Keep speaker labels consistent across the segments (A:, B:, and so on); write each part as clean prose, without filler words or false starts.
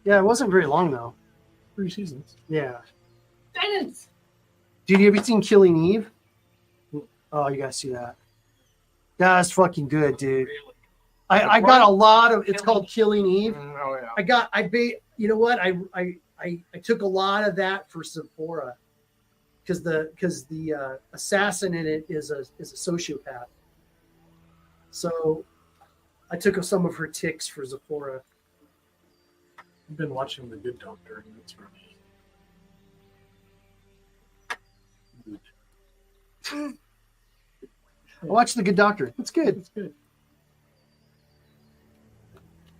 A: Yeah, it wasn't very long though.
B: 3 seasons.
A: Yeah.
C: Dang it!
A: Dude, you ever seen Killing Eve? Oh, you gotta see that. That's fucking good, dude.
C: Really?
A: I got a lot of. It's called Killing Eve.
B: Oh yeah.
A: You know what? I took a lot of that for Sephora, because the assassin in it is a sociopath. So I took some of her ticks for Sephora.
B: I've been watching The Good Doctor, and it's really good.
A: I watched The Good Doctor. It's good.
B: It's good.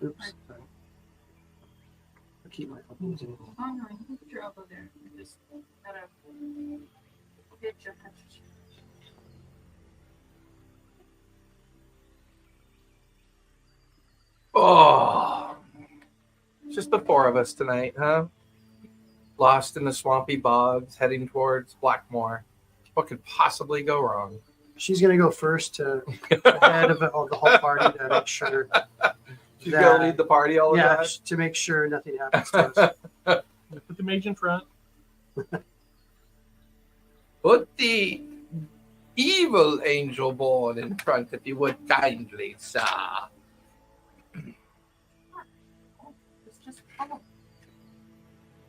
A: Oops. Sorry. I'll keep my elbows in.
C: Oh no, you can put your elbow there. You just gotta get your punches.
D: Oh, just the 4 of us tonight, huh? Lost in the swampy bogs, heading towards Blackmoor. What could possibly go wrong?
A: She's gonna go first to ahead of the whole party to make sure.
D: She's gonna lead the party all the time.
A: To make sure nothing happens to us.
B: Put the mage in front.
D: Put the evil angel born in front, if you would kindly, sir.
C: It's just fun.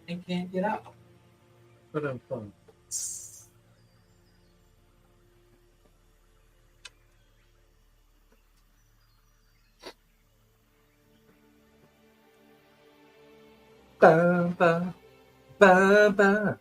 C: I can't get up.
B: But I'm fun.
D: Ba, ba, ba, ba.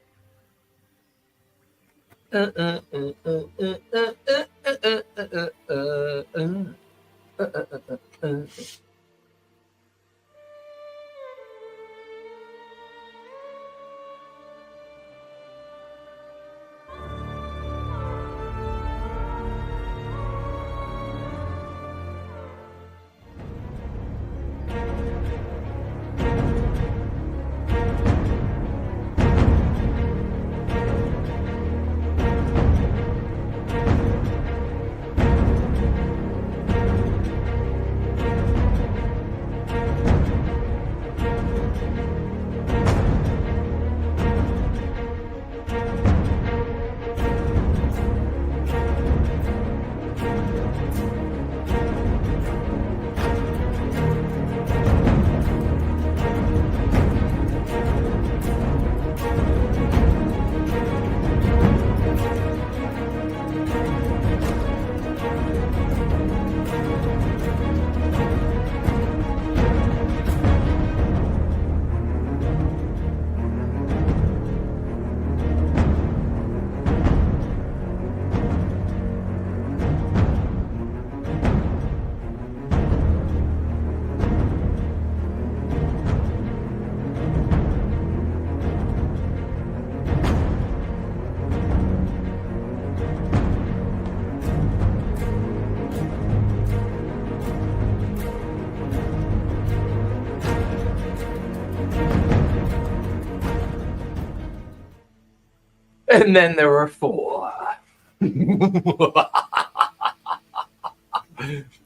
D: And then there were 4.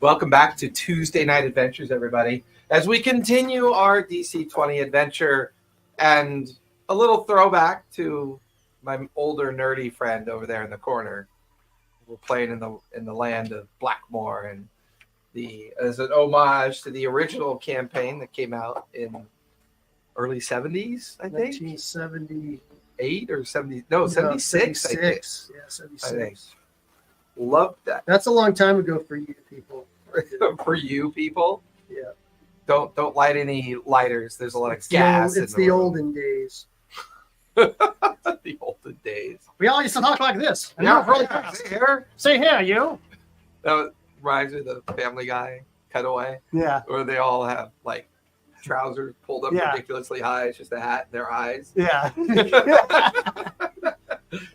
D: Welcome back to Tuesday Night Adventures, everybody. As we continue our DC20 adventure, and a little throwback to my older nerdy friend over there in the corner. We're playing in the land of Blackmoor, and as an homage to the original campaign that came out in early 70s, I think.
A: 1978
D: or 70? No, 76. I think.
A: Yeah, 76.
D: I think. Loved that.
A: That's a long time ago for you people.
D: For you people.
A: Yeah.
D: Don't light any lighters. There's a lot of gas.
A: It's the olden days.
D: The olden days.
A: We all used to talk like this. And
D: Yeah,
A: now really
D: yeah.
A: fast.
D: Say here.
A: Say here, you.
D: That reminds me of the Family Guy cutaway,
A: Yeah.
D: where they all have like trousers pulled up
A: Yeah.
D: ridiculously high. It's just a hat, their eyes.
A: Yeah.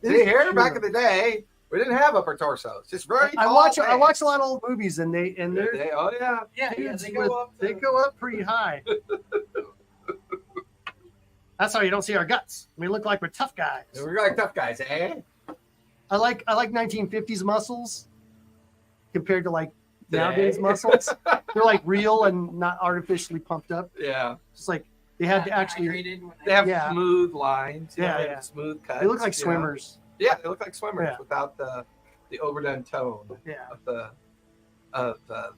D: See here, back in the day, we didn't have upper torsos. Just very.
A: I
D: tall
A: watch
D: things.
A: a lot of old movies, and they're
D: Oh yeah.
C: Yeah,
A: they go up pretty high. That's how you don't see our guts. We look like we're tough guys.
D: We're like tough guys, eh?
A: I like 1950s muscles compared to like
D: Today.
A: nowadays muscles. They're like real and not artificially pumped up.
D: Yeah.
A: It's like They had to actually.
C: Hydrated when
D: They have
A: Yeah.
D: smooth lines.
A: Yeah,
D: They have
A: yeah.
D: smooth cuts.
A: They look like
D: you know?
A: swimmers.
D: Yeah, they look like swimmers
A: Yeah.
D: without the overdone tone
A: Yeah.
D: of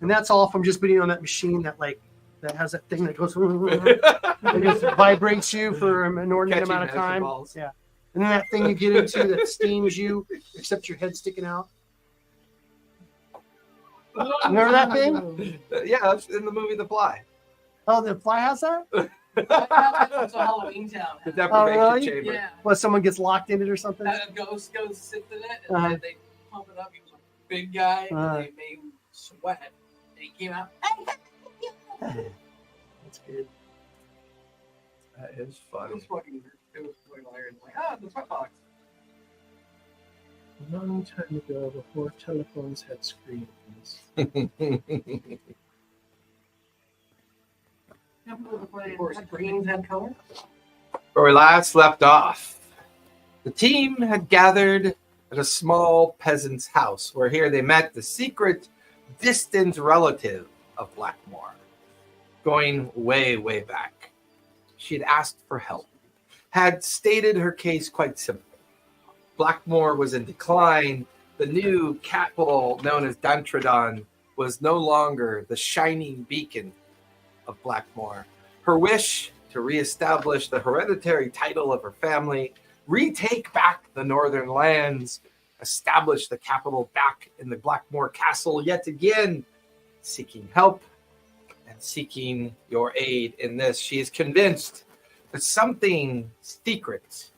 A: And that's all from just being on that machine that has that thing that goes and just vibrates you for an inordinate
D: Catchy
A: amount of
D: medicine
A: time.
D: balls.
A: Yeah. And then that thing you get into that steams you, except your head sticking out. Remember that thing?
D: Yeah, that's in the movie The Fly.
A: Oh, the fly has that?
C: That's a Halloween Town.
D: The deprivation
A: really?
D: chamber.
C: Yeah.
A: Well, someone gets locked in it or something?
C: A ghost goes sits in it, and
A: Uh-huh.
C: then they pump it up. He was a big guy,
A: Uh-huh.
C: and they made him sweat. And he came out.
A: That's good.
D: That is
C: It
D: funny.
C: was fucking hilarious. Like, ah, the sweat box.
B: A long time ago, before telephones had screens.
C: Before screens had color.
D: Where we last left off, the team had gathered at a small peasant's house, where here they met the secret, distant relative of Blackmoor, going way, way back. She had asked for help, had stated her case quite simply. Blackmoor was in decline. The new capital, known as Dantredon, was no longer the shining beacon of Blackmoor. Her wish to reestablish the hereditary title of her family, retake back the northern lands, establish the capital back in the Blackmoor castle yet again, seeking help and seeking your aid in this. She is convinced that something secret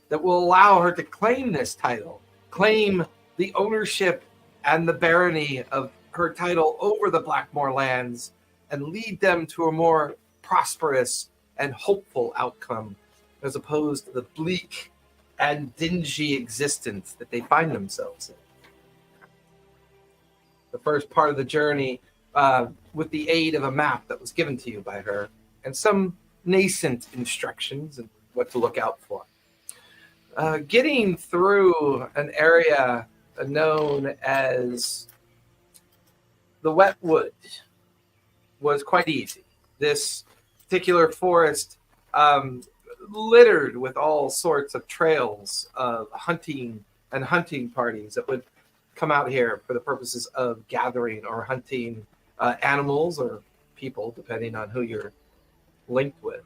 D: that will allow her to claim this title, claim the ownership and the barony of her title over the Blackmoor lands, and lead them to a more prosperous and hopeful outcome, as opposed to the bleak and dingy existence that they find themselves in. The first part of the journey, with the aid of a map that was given to you by her, and some nascent instructions and what to look out for. Getting through an area known as the Wet Wood was quite easy. This particular forest, littered with all sorts of trails of hunting and hunting parties that would come out here for the purposes of gathering or hunting animals or people, depending on who you're linked with.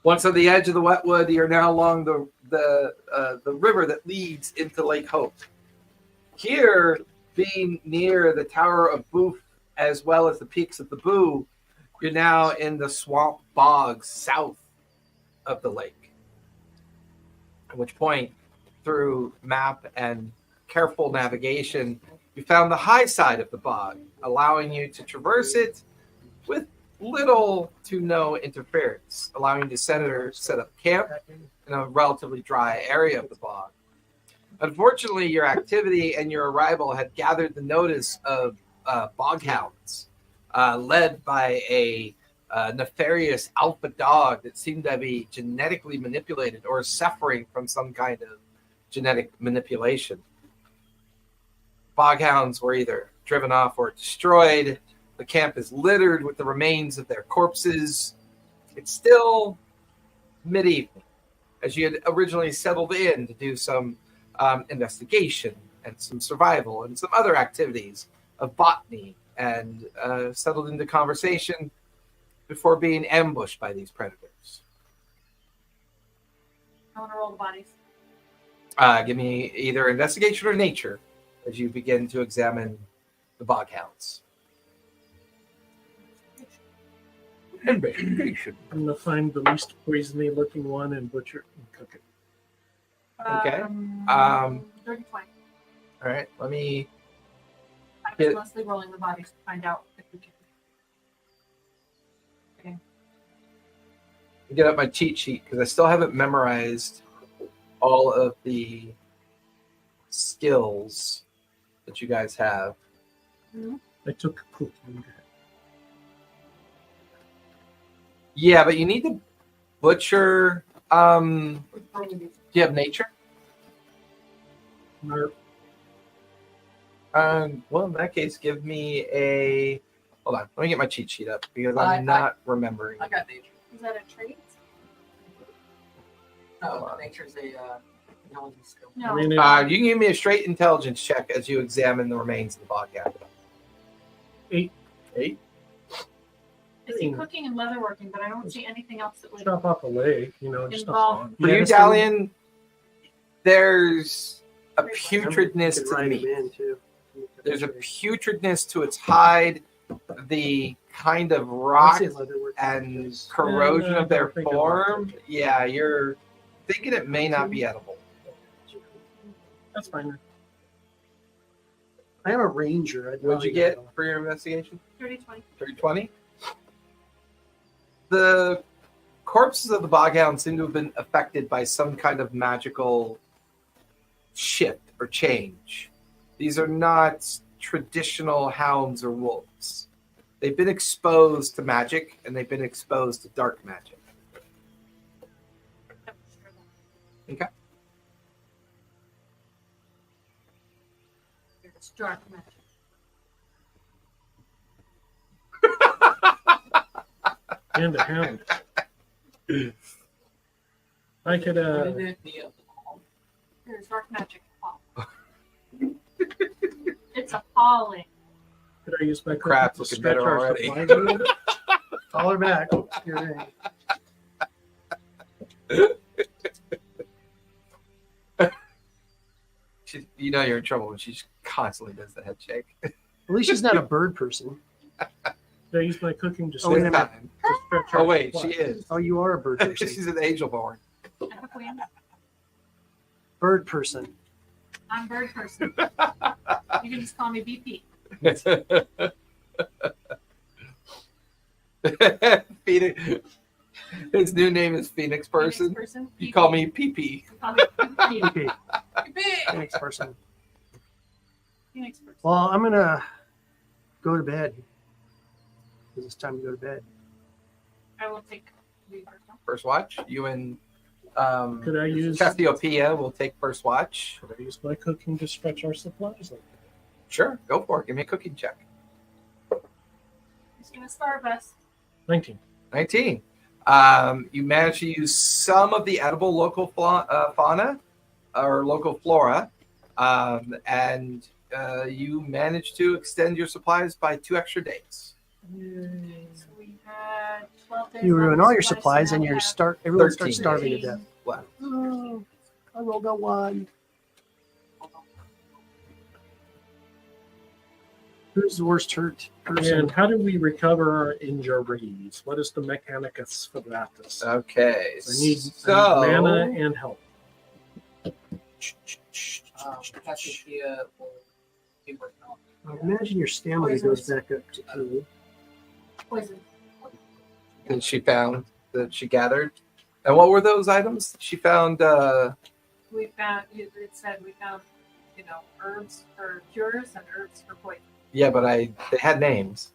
D: Once on the edge of the Wetwood, you're now along the river that leads into Lake Hope. Here, being near the Tower of Boof, as well as the peaks of the Boo, you're now in the swamp bogs south of the lake. At which point, through map and careful navigation, you found the high side of the bog, allowing you to traverse it with little to no interference, allowing the senators to set up camp in a relatively dry area of the bog. Unfortunately, your activity and your arrival had gathered the notice of boghounds, led by a nefarious alpha dog that seemed to be genetically manipulated or suffering from some kind of genetic manipulation. Boghounds were either driven off or destroyed. The camp is littered with the remains of their corpses. It's still mid-evening, as you had originally settled in to do some investigation and some survival and some other activities of botany, and settled into conversation before being ambushed by these predators.
C: I want to roll the bodies.
D: Give me either investigation or nature as you begin to examine the boghounds.
B: Investigation. I'm gonna find the least poisony looking one and butcher it and cook it.
D: Okay.
C: 30, 20.
D: All right, let me
C: I was
D: Yeah.
C: mostly rolling the bodies to find out if we can.
D: get up my cheat sheet because I still haven't memorized all of the skills that you guys have.
B: I took cooking.
D: Yeah, but you need to butcher. Do you have nature?
B: Nerp.
D: Well, in that case, give me a. Hold on, let me get my cheat sheet up because
C: I
D: I'm not remembering.
C: I got nature. Is that a trait?
E: No, nature's a intelligence skill.
C: No.
B: I mean,
D: You can give me a straight intelligence check as you examine the remains of the boghound.
B: 8.
D: 8.
C: I see cooking and leatherworking, but I don't see anything else that would
B: Chop off a leg, just a
C: Involved.
B: fawn.
D: For you,
A: Medicine.
D: Dalian, there's a putridness
A: Could
D: to the
A: write
D: meat.
A: them in, too.
D: There's a putridness to its hide, the kind of
A: I
D: rot
A: say leatherwork
D: and
A: because-
D: corrosion
B: Yeah,
D: of their
B: I think I like
D: form.
B: that.
D: Yeah, you're thinking it may not be edible.
B: That's fine.
A: I am a ranger.
D: What'd you get for your investigation?
C: 30-20.
D: 320. The corpses of the boghound seem to have been affected by some kind of magical shift or change. These are not traditional hounds or wolves. They've been exposed to magic, and they've been exposed to dark magic. Okay.
C: It's dark magic.
B: And a hound. I could,
E: Wouldn't it be a
C: There's dark magic. It's appalling.
B: could I use my
D: Crap's
B: cooking to
D: looking
B: stretch
D: better
B: our
D: already.
B: supplies a little bit?
A: Call her back. You're in.
D: You're in trouble when she constantly does the head shake.
A: At least she's not a bird person.
B: Could I use my cooking to
A: Oh, wait a
B: stretch,
A: minute.
B: to stretch
D: Oh
B: our
D: wait,
B: supplies?
D: she is.
A: Oh, you are a bird person.
D: She's an angel born.
C: I'm a queen.
A: Bird person.
C: I'm bird person. You can just call me BP.
D: Phoenix. His new name is Phoenix Person.
C: Phoenix person.
D: You call me PP.
C: You call me PP.
A: PP.
C: PP.
A: Phoenix person.
C: Phoenix person.
A: Well, I'm gonna go to bed. Because it's time to go to bed.
C: I will take the first one.
D: First watch. You and
B: Could I use
D: Cassiopeia will take first watch.
B: could I use my cooking to stretch our supplies?
D: Sure, go for it. Give me a cooking check.
C: Who's gonna starve us?
B: 19.
D: 19. You manage to use some of the edible local fauna or local flora, and you manage to extend your supplies by 2 extra days.
C: So we had 12 days.
A: You
C: left
A: ruin
C: of
A: all your
C: so
A: supplies and
C: now we
A: you're
C: have
A: everyone
D: 13
A: starts starving to
C: days.
A: death.
D: Wow.
A: Oh, I rolled a 1. Who's the worst hurt person?
B: And how do we recover our injuries? What is the mechanicus for that?
D: Okay.
B: I need
D: So
B: mana and help.
E: Cassiopeia will be working on.
A: I imagine your stamina goes back up to 2.
C: Poison.
D: that she found that she gathered. And what were those items? She found
C: We found, it said we found, herbs for cures and herbs for poison.
D: yeah, but they had names.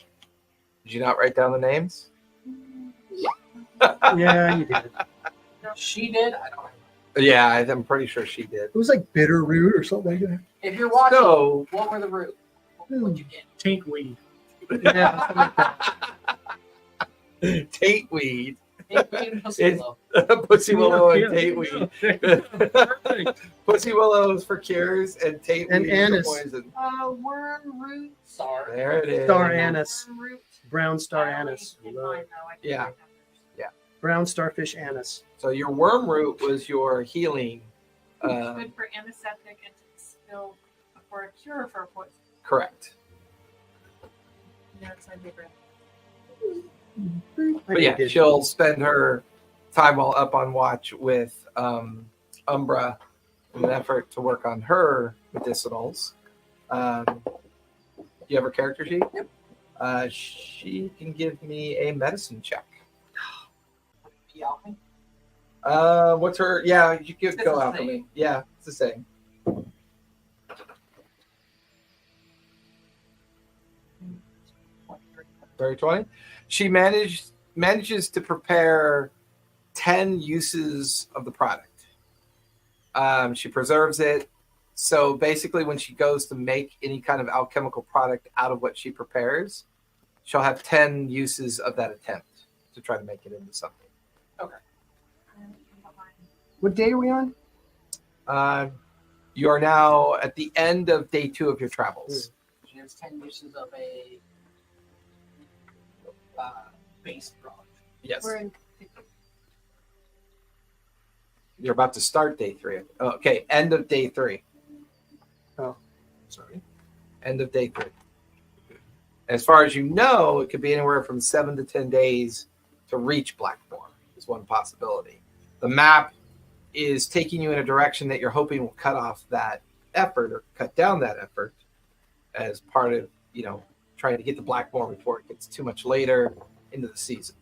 D: Did you not write down the names?
A: Yeah, you did.
E: She did. I don't know.
D: Yeah, I'm pretty sure she did.
A: It was like bitter root or something like that.
E: If you're watching,
D: So
E: what were the root? What'd you get?
B: Taint weed.
A: Yeah, something like that.
D: Tate weed.
E: Pussy
D: It's-
E: willow.
D: Pussy willow and
B: Yeah.
D: Tate weed.
B: Perfect.
D: Pussy willows for cures and Tate
A: And
D: weed for
A: anise.
D: poison.
E: Worm root. Sorry.
D: There it is.
A: Star anise.
C: Worm root.
A: Brown star
C: I only
A: anise.
C: did mine, though. I didn't
D: Yeah.
C: write down theirs.
A: Brown starfish anise.
D: So your worm root was your healing.
C: It's good for antiseptic and to distill for a cure for poison.
D: Correct.
C: It's my favorite.
D: But yeah, she'll spend her time while up on watch with Umbra in an effort to work on her medicinals. You have her character sheet? Yep. She can give me a medicine check.
E: Be alchemy?
D: What's her? Yeah, you could
E: It's
D: go
E: the
D: alchemy.
E: same.
D: Yeah, it's the same. Very 20. She manages to prepare 10 uses of the product. She preserves it. So basically, when she goes to make any kind of alchemical product out of what she prepares, she'll have 10 uses of that attempt to try to make it into something.
A: What day are we on?
D: You are now at the end of day 2 of your travels.
E: She has 10 uses of a base branch.
D: Yes.
C: We're in.
D: You're about to start day 3. Okay, end of day 3.
B: Sorry.
D: End of day 3. As far as you know, it could be anywhere from 7 to 10 days to reach Blackmoor, is one possibility. The map is taking you in a direction that you're hoping will cut off that effort or cut down that effort as part of, trying to get to Blackmoor before it gets too much later into the season.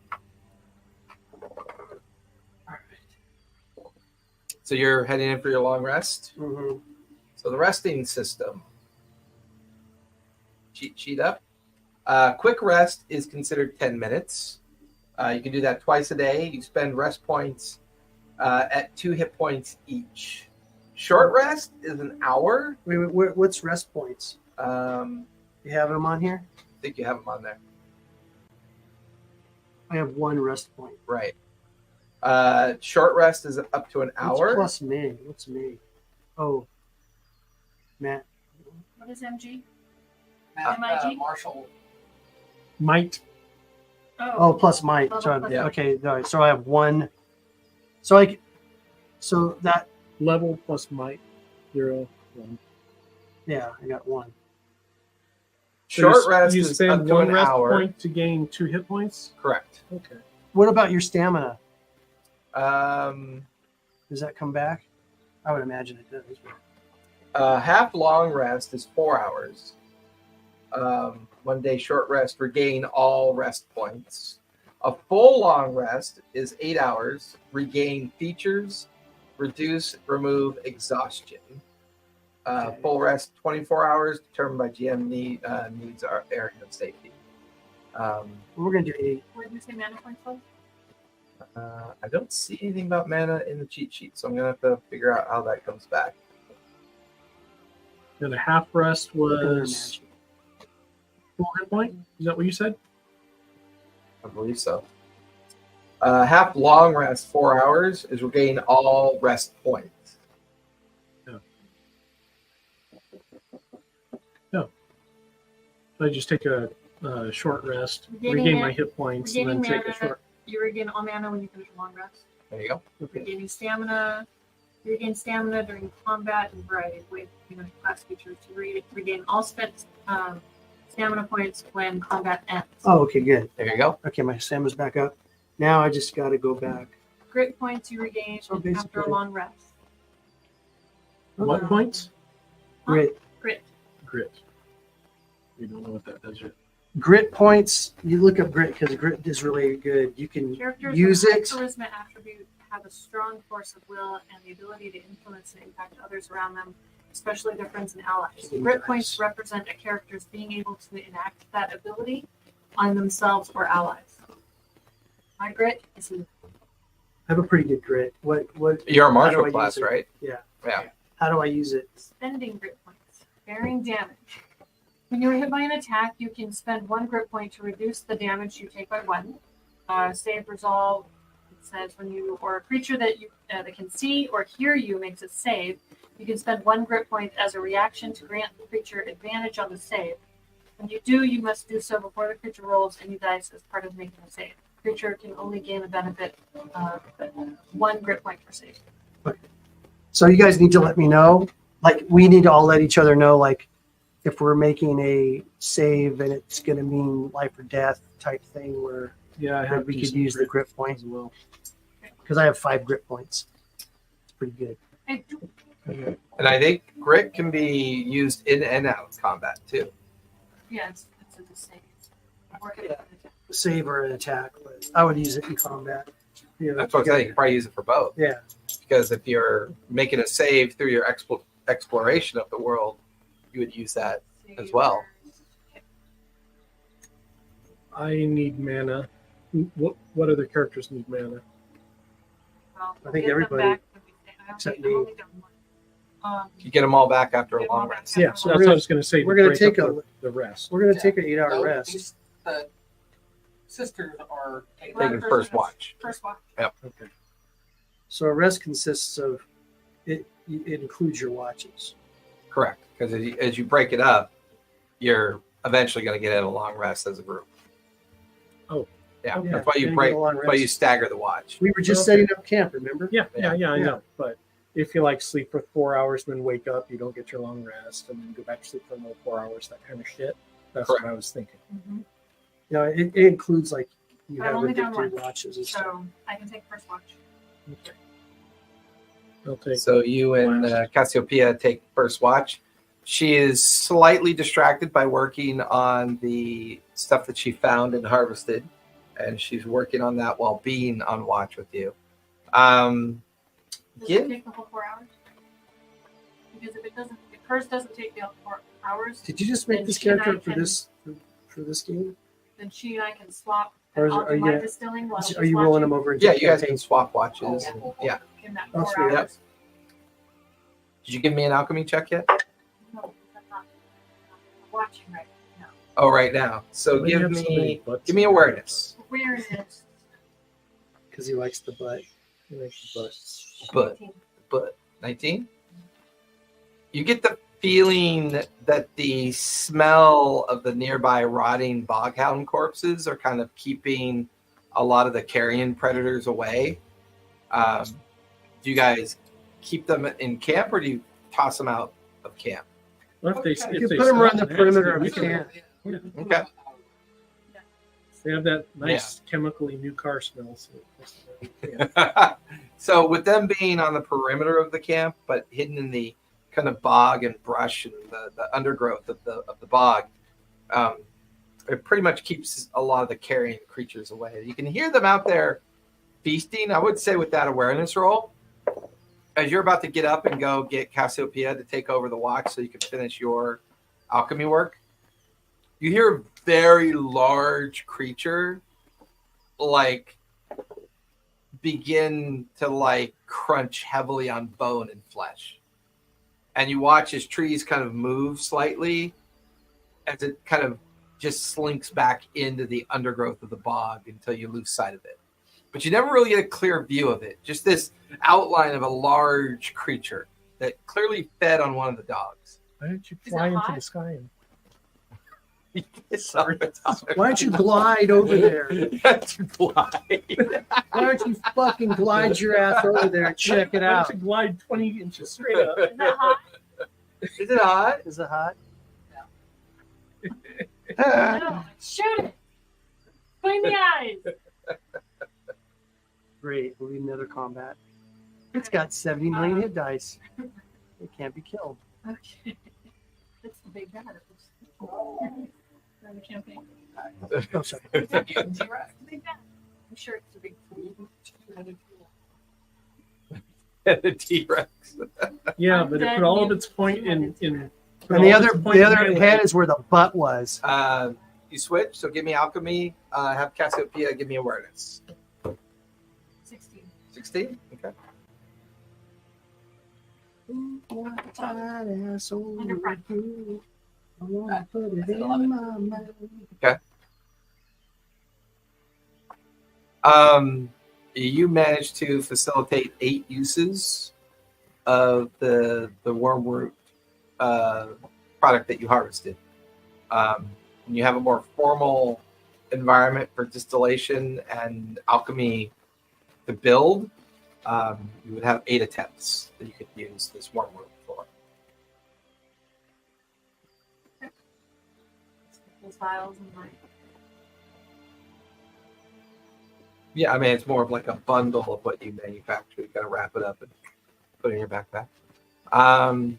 D: So you're heading in for your long rest.
A: Mm-hmm.
D: So the resting system. Cheat sheet up. Quick rest is considered 10 minutes. You can do that twice a day. You spend rest points at 2 hit points each. Short rest is an hour.
A: Wait, what's rest points?
D: I
A: You have them on here?
D: think you have them on there.
A: I have 1 rest point.
D: Right. Short rest is up to an
A: What's
D: hour.
A: plus me? What's me? Oh, Matt.
C: What is MG?
E: MIG? Marshall.
B: Might.
A: Oh, plus might.
C: Level
A: So,
C: plus
D: Yeah.
A: okay, all right. So I have 1. So that,
B: Level plus might. 0, 1.
A: yeah, I got 1.
D: Short rest
B: You
D: is up
B: spend
D: to
B: 1
D: an
B: rest
D: hour.
B: point to gain 2 hit points?
D: Correct.
B: Okay.
A: What about your stamina?
D: Um,
A: Does that come back? I would imagine it does.
D: half long rest is 4 hours. 1 day short rest, regain all rest points. A full long rest is 8 hours, regain features, reduce, remove exhaustion.
A: Okay.
D: Full rest, 24 hours, determined by GM needs our area of safety.
A: We're gonna do 8.
C: Where did you say mana points was?
D: I don't see anything about mana in the cheat sheet, so I'm going to have to figure out how that comes back.
B: And a half rest was
A: Magic.
B: 4 hit point? Is that what you said?
D: I believe so. Half long rest, 4 hours, is regain all rest points.
B: I just take a short rest,
C: Regaining
B: regain
C: mana-
B: my hit points, and then
C: regaining
B: take a
C: mana.
B: short.
C: You regain all mana when you finish a long rest.
D: There you go.
B: Okay.
C: Regaining stamina. You regain stamina during combat and variety of weight class features. You regain all spent stamina points when combat ends.
A: Oh, okay, good.
D: There you go.
A: Okay, my stamina's back up. Now I just got to go back.
C: Grit points you regain
A: So
C: after a
A: basically-
C: long rest.
B: What points?
A: Grit.
C: Grit.
B: Grit. You don't know what that does yet.
A: Grit points. You look up grit because grit is really good. You can
C: Characters
A: use
C: with high
A: it.
C: charisma attribute have a strong force of will and the ability to influence and impact others around them, especially their friends and allies. Grit points represent a character's being able to enact that ability on themselves or allies. My grit is
A: I have a pretty good grit. What?
D: You're a
A: How do I
D: martial
A: use
D: class,
A: it?
D: right?
A: Yeah.
D: Yeah.
A: How do I use it?
C: spending grit points, bearing damage. When you're hit by an attack, you can spend 1 grit point to reduce the damage you take by 1. Save resolve. It says when you or a creature that you that can see or hear you makes a save, you can spend 1 grit point as a reaction to grant the creature advantage on the save. When you do, you must do so before the creature rolls any dice as part of making a save. The creature can only gain a benefit of 1 grit point per save.
A: So you guys need to let me know. Like we need to all let each other know. Like if we're making a save and it's going to mean life or death type thing, where
B: Yeah, I have
A: we could
B: decent
A: use the grit
B: as
A: point
B: well.
A: because I have 5 grit points. It's pretty good.
C: I do
D: And I think grit can be used in and out of combat, too.
C: Yeah, it's a save. Or hit by an attack.
A: Save or an attack. But I would use it in combat. You know,
D: That's what I'm saying. You can probably use it for both.
A: Yeah.
D: Because if you're making a save through your exploration of the world, you would use that. As well.
B: I need mana. What other characters need mana?
C: Well,
A: I
C: we'll
A: think
C: get them
A: everybody
C: back when we say-
A: except
C: I've
A: me.
C: only done one.
D: You get them all back after a
C: Get 'em all
D: long
C: back
D: rest.
C: after
B: Yeah,
C: a
B: so
C: long
B: that's what I
A: gonna-
B: was going to say.
A: we're
B: to
A: gonna
B: break
A: take
B: up
A: a-
B: the rest.
A: We're going to
E: Yeah.
A: take an 8-hour
E: No,
A: rest.
E: these- the sisters are taking
D: Taking
C: Right.
D: first watch.
C: First watch.
B: Okay.
A: So a rest consists of it. It includes your watches.
D: Correct. Because as you break it up, you're eventually going to get in a long rest as a group.
B: Oh.
D: Yeah.
B: Okay.
D: That's why you
A: Then you
D: break.
A: get a long
D: That's why you
A: rest.
D: stagger the watch.
A: We were just
B: Okay.
A: setting up camp. Remember?
B: Yeah, I
A: Yeah.
B: know. But if you like sleep for 4 hours, then wake up, you don't get your long rest, and then go back to sleep for another 4 hours, that kind of shit. That's
D: Correct.
B: what I was thinking.
C: Mm-hmm.
A: Yeah. It includes like you
C: I'm
A: have
C: only down
A: addicted
C: one.
A: watches and stuff.
C: So I can take first watch.
B: Okay. I'll take.
D: So you and Cassiopeia take first watch. She is slightly distracted by working on the stuff that she found and harvested, and she's working on that while being on watch with you.
C: Does
D: Give-
C: it take the whole 4 hours? Because if it doesn't, if hers doesn't take the 4 hours,
A: Did you just make
C: Then
A: this
C: she and I
A: character for
C: can-
A: this game?
C: then she and I can swap.
A: Or
C: And
A: is-
C: I'll
A: are
C: do
A: you
C: my
A: gonna-
C: distilling while she's
A: Are you rolling
C: watching
A: them over? Into
D: Yeah,
A: the
D: you guys
A: campaign?
D: can swap watches.
E: Oh,
D: Yeah.
C: in that
A: Oh,
C: 4
A: sweet.
C: hours.
D: Did you give me an alchemy check yet?
C: No, I'm not watching right now.
D: Oh, right now. So
B: Why do you
D: give
B: have so many
D: me
B: butts?
D: awareness.
C: Awareness.
A: Because he likes the butt.
B: He likes butts.
D: But 19. You get the feeling that the smell of the nearby rotting boghound corpses are kind of keeping a lot of the carrion predators away. Do you guys keep them in camp, or do you toss them out of camp?
B: Well, if they,
E: You
A: You
B: if they
A: put them around the
B: smell
A: perimeter of
B: nasty,
A: the
B: we
A: camp.
B: can-
D: Okay.
B: They have that nice chemically new car smell. So
D: So with them being on the perimeter of the camp, but hidden in the kind of bog and brush and the undergrowth of the bog, it pretty much keeps a lot of the carrion creatures away. You can hear them out there feasting. I would say with that awareness roll, as you're about to get up and go get Cassiopeia to take over the watch so you can finish your alchemy work, you hear a very large creature like begin to like crunch heavily on bone and flesh. And you watch as trees kind of move slightly as it kind of just slinks back into the undergrowth of the bog until you lose sight of it. But you never really get a clear view of it. Just this outline of a large creature that clearly fed on one of the dogs.
B: why don't you
C: Is
B: fly
C: it
B: into
C: hot?
B: the sky? And...
D: Sorry.
A: Why don't you glide over there?
D: To glide.
A: Why don't you fucking glide your ass over there and check it
B: Why
A: out?
B: don't you glide 20 inches straight up?
C: Is that hot?
D: Is it hot?
A: Is it hot?
C: No. Shoot it. Between the eyes.
A: Great. We'll need another combat. It's got 70 million hit dice. It can't be killed.
C: Okay. That's the big bad. The campaign.
A: Oh, sorry.
C: Big bad. I'm sure it's a big
D: The T-Rex.
B: Yeah, but it put all of its point in. put
A: And
B: all
A: the
B: of
A: other,
B: its point
A: the
B: in
A: other
B: melee.
A: head is where the butt was.
D: You switch, so give me alchemy. Have Cassiopeia give me awareness.
C: 16.
D: 16? Okay. You managed to facilitate 8 uses of the wormroot product that you harvested. When you have a more formal environment for distillation and alchemy to build, you would have 8 attempts that you could use this wormroot for.
C: Those files and like.
D: Yeah, I mean, it's more of like a bundle of what you manufacture. You got to wrap it up and put it in your backpack.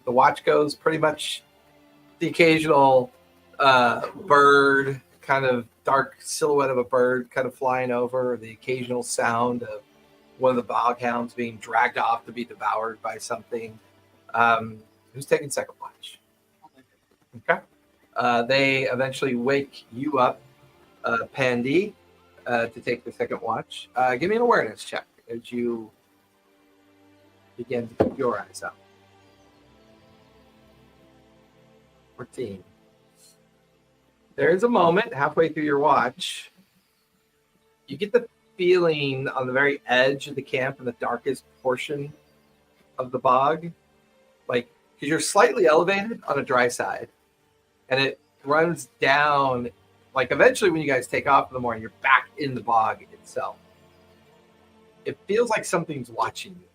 D: The watch goes pretty much the occasional bird, kind of dark silhouette of a bird kind of flying over, the occasional sound of one of the boghounds being dragged off to be devoured by something. Who's taking second watch? Okay. They eventually wake you up, Pandy, to take the second watch. Give me an awareness check as you begin to keep your eyes out. 14. There is a moment halfway through your watch you get the feeling on the very edge of the camp in the darkest portion of the bog, like, because you're slightly elevated on a dry side, and it runs down. Like, eventually when you guys take off in the morning, you're back in the bog itself. It feels like something's watching you.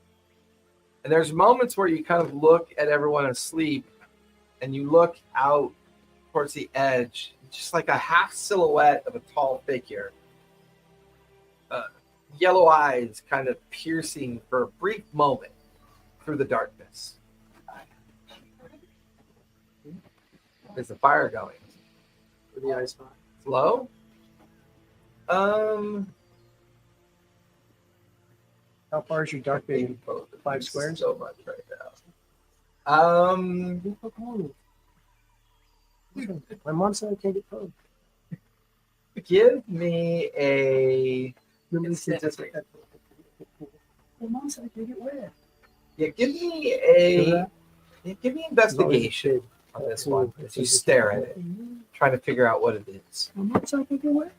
D: And there's moments where you kind of look at everyone asleep and you look out towards the edge, just like a half silhouette of a tall figure. Yellow eyes kind of piercing for a brief moment through the darkness. There's a fire going.
A: For the ice spot.
D: Low?
A: How far is your dark vision? 5 squares?
D: So much right now.
A: My mom said I can't get poked.
D: Give me a.
A: Remember statistic. My mom said I can't get wet.
D: Yeah, give me
A: Remember
D: a. Give me investigation on this one as you stare at it, trying to figure out what it is.
A: My mom said I can't get wet.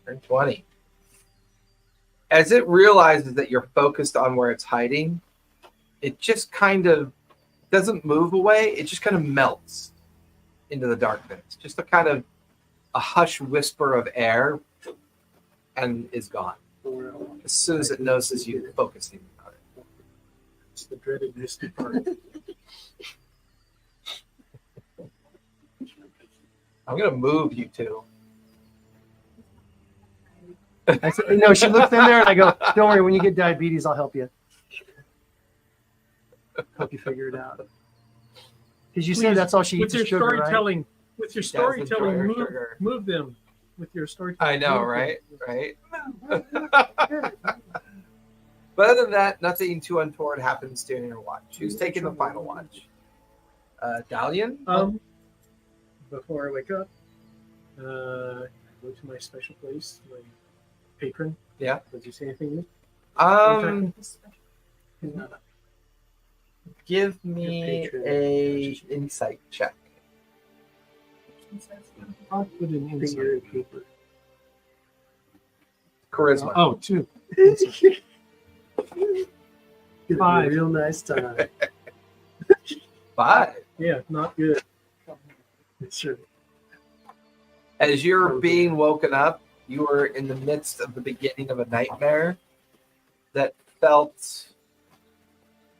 D: Turn 20. As it realizes that you're focused on where it's hiding, it just kind of doesn't move away. It just kind of melts into the darkness. Just a kind of a hush whisper of air, and is gone. As soon as it notices you focusing on it.
B: It's the dreaded misty part.
D: I'm going to move you two.
A: I said, no, she looked in there and I go, don't worry, when you get diabetes, I'll help you. Help you figure it out. Because you said that's all she eats
B: With your
A: is sugar, right?
B: storytelling, with your storytelling,
D: enjoy her
B: move,
D: sugar.
B: move them. With your storytelling.
D: I know,
B: move
D: right?
B: them.
D: Right? But other than that, nothing too untoward happens during your watch. Who's taking the final watch? Dalian?
B: Before I wake up, I go to my special place, my patron.
D: Yeah.
B: Did you say anything?
D: Give me a insight check.
B: I'll put an inside paper.
D: Charisma.
B: Oh, 2.
A: It'll be a real nice time.
D: 5.
B: Yeah, not good.
A: Sure.
D: As you're being woken up, you are in the midst of the beginning of a nightmare that felt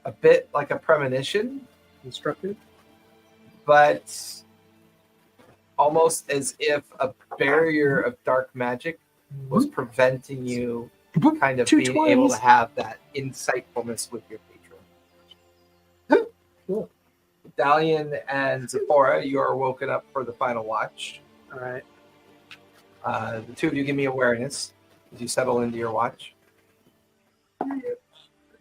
D: a bit like a premonition,
B: Instructed.
D: but almost as if a barrier of dark magic was preventing you kind of
A: Two
D: being able to
A: 20s.
D: have that insightfulness with your patron.
B: Cool.
D: Dalian and Zephora, you are woken up for the final watch.
A: All right.
D: The two of you give me awareness as you settle into your watch.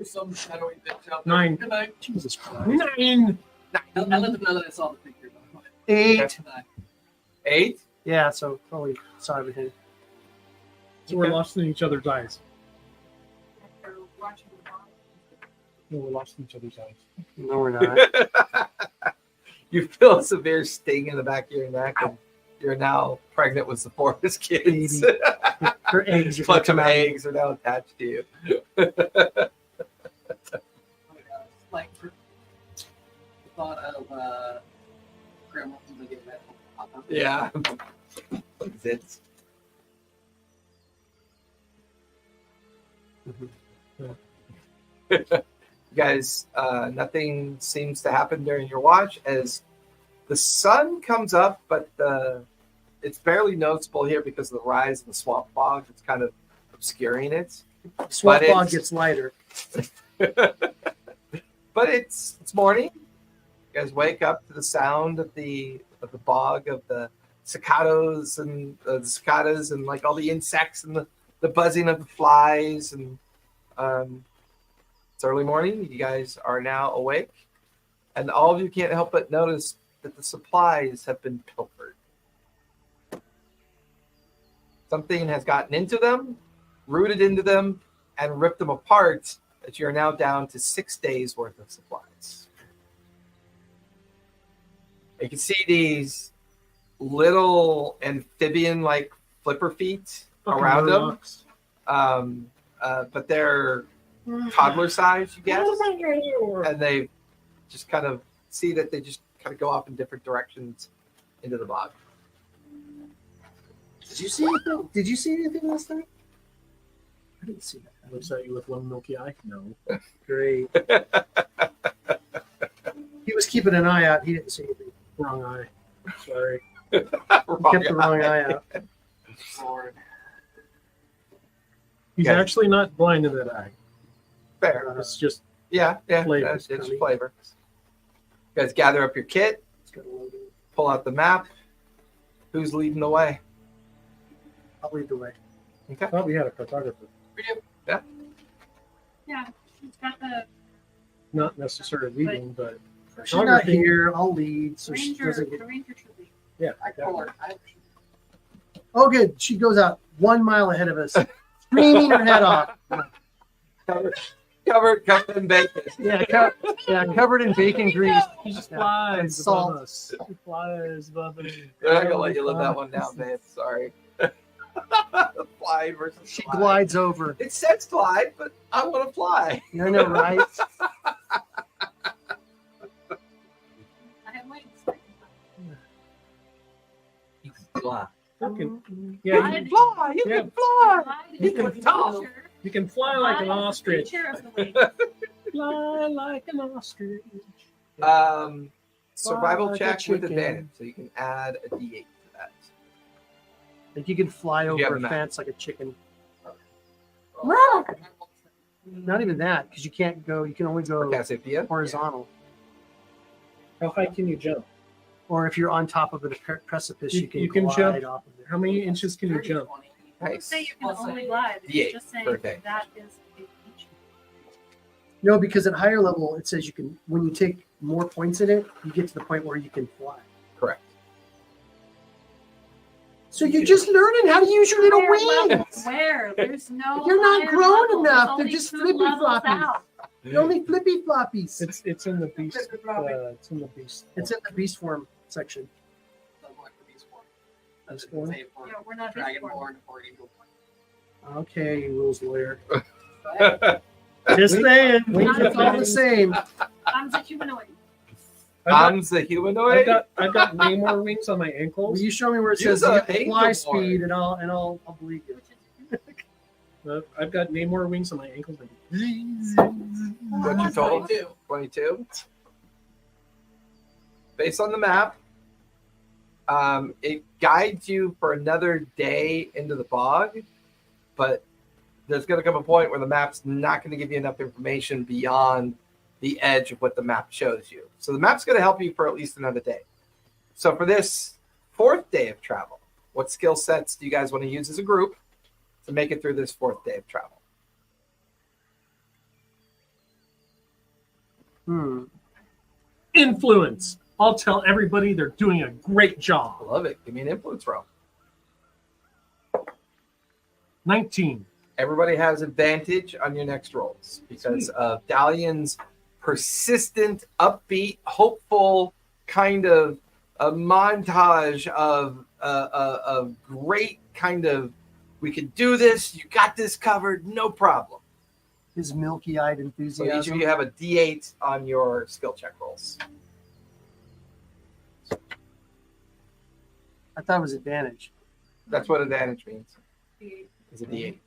E: Some shadowy bitch out there.
B: 9.
E: Good night.
A: Jesus Christ.
B: 9.
E: I let them know that I saw the picture.
A: 8.
D: 8.
A: Yeah, so probably saw everything.
B: So we're lost in each other's eyes.
C: After watching the bog.
B: No, we're lost in each other's eyes.
A: No, we're not.
D: You feel a severe sting in the back of your neck, and you're now pregnant with Zephora's kids.
A: Baby. Her eggs are gonna
D: Bunch of
A: come out.
D: eggs are now attached to you.
E: Like, the thought of grandma when they get that pop up.
D: Yeah. It's guys, nothing seems to happen during your watch as the sun comes up, but it's barely noticeable here because of the rise of the swamp fog. It's kind of obscuring it.
A: Swamp
D: But
A: fog
D: it's-
A: gets lighter.
D: But it's morning. You guys wake up to the sound of the bog, of the cicadas and like all the insects and the buzzing of the flies, and it's early morning. You guys are now awake, and all of you can't help but notice that the supplies have been pilfered. Something has gotten into them, rooted into them, and ripped them apart, that you're now down to 6 days worth of supplies. You can see these little amphibian-like flipper feet
B: Fucking
D: around them.
B: Murlocs.
D: But they're toddler size, you guess, and they just kind of see that they just kind of go off in different directions into the bog.
A: Did you see anything? Did you see anything last night? I didn't see that.
B: Looks at you with one milky eye. No. Great.
A: He was keeping an eye out. He didn't see anything.
B: Wrong eye. Sorry.
A: He kept the wrong eye out.
E: Lord.
B: He's
D: Yeah.
B: actually not blind in that eye.
D: Fair.
B: It's just
D: Yeah,
B: Flavor,
D: it's
B: Connie.
D: flavor. You guys gather up your kit,
A: It's got a logo.
D: pull out the map. Who's leading the way?
A: I'll lead the way.
B: I thought we had a cartographer.
E: We do.
C: Yeah, it's got the
B: Not necessarily leading, but
A: She's not here. I'll lead, so she
C: ranger.
A: doesn't
C: The
A: get.
C: ranger should be.
B: yeah.
E: I call her.
A: Oh, good. She goes out 1 mile ahead of us, screaming her head off.
D: Covered in bacon.
A: Yeah, covered in bacon grease.
B: He just
A: Yeah.
B: flies
A: And salt.
B: above us. He flies above us.
D: They're not gonna let you live that one down, babe. Sorry. Fly versus
A: She
D: fly.
A: glides over.
D: It says glide, but I want to fly.
A: You know, right?
C: I have wings.
E: You can fly.
B: Fucking- yeah,
C: Glide.
B: you,
D: You can fly. You
B: Yeah.
D: can fly.
C: Glide
B: You
C: is
B: can
C: the
D: talk.
C: creature.
B: you can fly like an
C: Glide is the
B: ostrich.
C: creature of the wings.
B: Fly like an ostrich.
D: Survival
A: Like a
D: check with
A: chicken.
D: advantage, so you can add a D8 to that.
A: Like you can fly
D: You
A: over
D: have
A: a
D: a map.
A: fence like a chicken.
E: Oh,
A: Not even that, because you can't go. You can only go
D: Cassiopeia.
A: horizontal,
B: How high can you jump?
A: or if you're on top of a precipice,
B: You-
A: you can
B: you can
A: glide
B: jump.
A: off of it.
B: How many inches can you
E: 30,
B: jump?
E: 20.
C: Don't say you can
E: Plus
C: only
E: a
C: glide.
D: D8
C: It's just saying
D: per day.
C: that is a feature.
A: No, because at higher level, it says you can. When you take more points in it, you get to the point where you can fly.
D: Correct.
A: So you're just learning how to use your little wings.
C: Where? There's no.
A: You're not
C: higher
A: grown
C: level.
A: enough.
C: There's
A: They're
C: only
A: just
C: 2
A: flippy
C: levels
A: floppies.
C: out.
A: You're only flippy floppies.
B: It's in the beast. It's in the beast.
A: It's in the beast form section.
E: Doesn't work for these four.
B: That's
E: Doesn't
B: one.
E: say for
C: Yeah, we're not beast form.
E: Dragonborn or Eagle.
A: Okay, you rules lawyer.
E: But
A: Just saying,
B: Wings
A: it's all the same.
C: I'm the humanoid.
D: I'm the humanoid.
B: I've got Namor wings on my
A: Will
B: ankles.
A: you show me where it
D: Use
A: says
D: a
A: fly
D: angel
A: speed, and I'll believe you.
C: Which is
B: I've got Namor wings on my ankles.
D: What's your total? 22. Based on the map, it guides you for another day into the bog, but there's going to come a point where the map's not going to give you enough information beyond the edge of what the map shows you. So the map's going to help you for at least another day. So for this 4th day of travel, what skill sets do you guys want to use as a group to make it through this 4th day of travel?
B: Influence. I'll tell everybody they're doing a great
D: I
B: job.
D: love it. Give me an influence roll.
B: 19.
D: Everybody has advantage on your next rolls because of Dalian's persistent, upbeat, hopeful kind of a montage of great kind of, we can do this, you got this covered, no problem.
A: His milky-eyed
D: So each
A: enthusiasm.
D: of you have a D8 on your skill check rolls.
A: I thought it was advantage.
D: That's what advantage means.
C: the
D: Is a D8.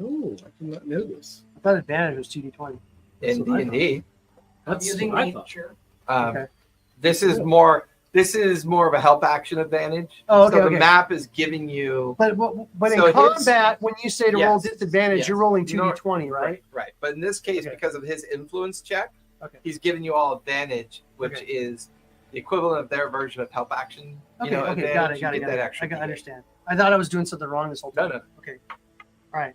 B: Oh, I did not know this.
A: I thought advantage was 2d20.
B: That's
D: In
B: what I
D: D&D.
E: I'm
B: That's
E: using
B: what I thought.
E: nature.
A: Okay.
D: This is more of a help action advantage.
A: Oh, okay,
D: So the
A: okay.
D: map is giving you
A: But
D: So
A: in
D: his-
A: combat, when you say to roll
D: Yes.
A: disadvantage,
D: Yes.
A: you're rolling
D: No,
A: 2d20, right?
D: Right. But in this case,
A: Okay.
D: because of his influence check,
A: Okay.
D: he's giving you all advantage, which
A: Okay.
D: is the equivalent of their version of help action.
A: Okay,
D: You know,
A: okay,
D: advantage.
A: got it,
D: You
A: got it,
D: get
A: got
D: that
A: it.
D: extra
A: I
D: D8.
A: understand. I thought I was doing something wrong this whole
D: No,
A: time.
D: no.
A: Okay. All right.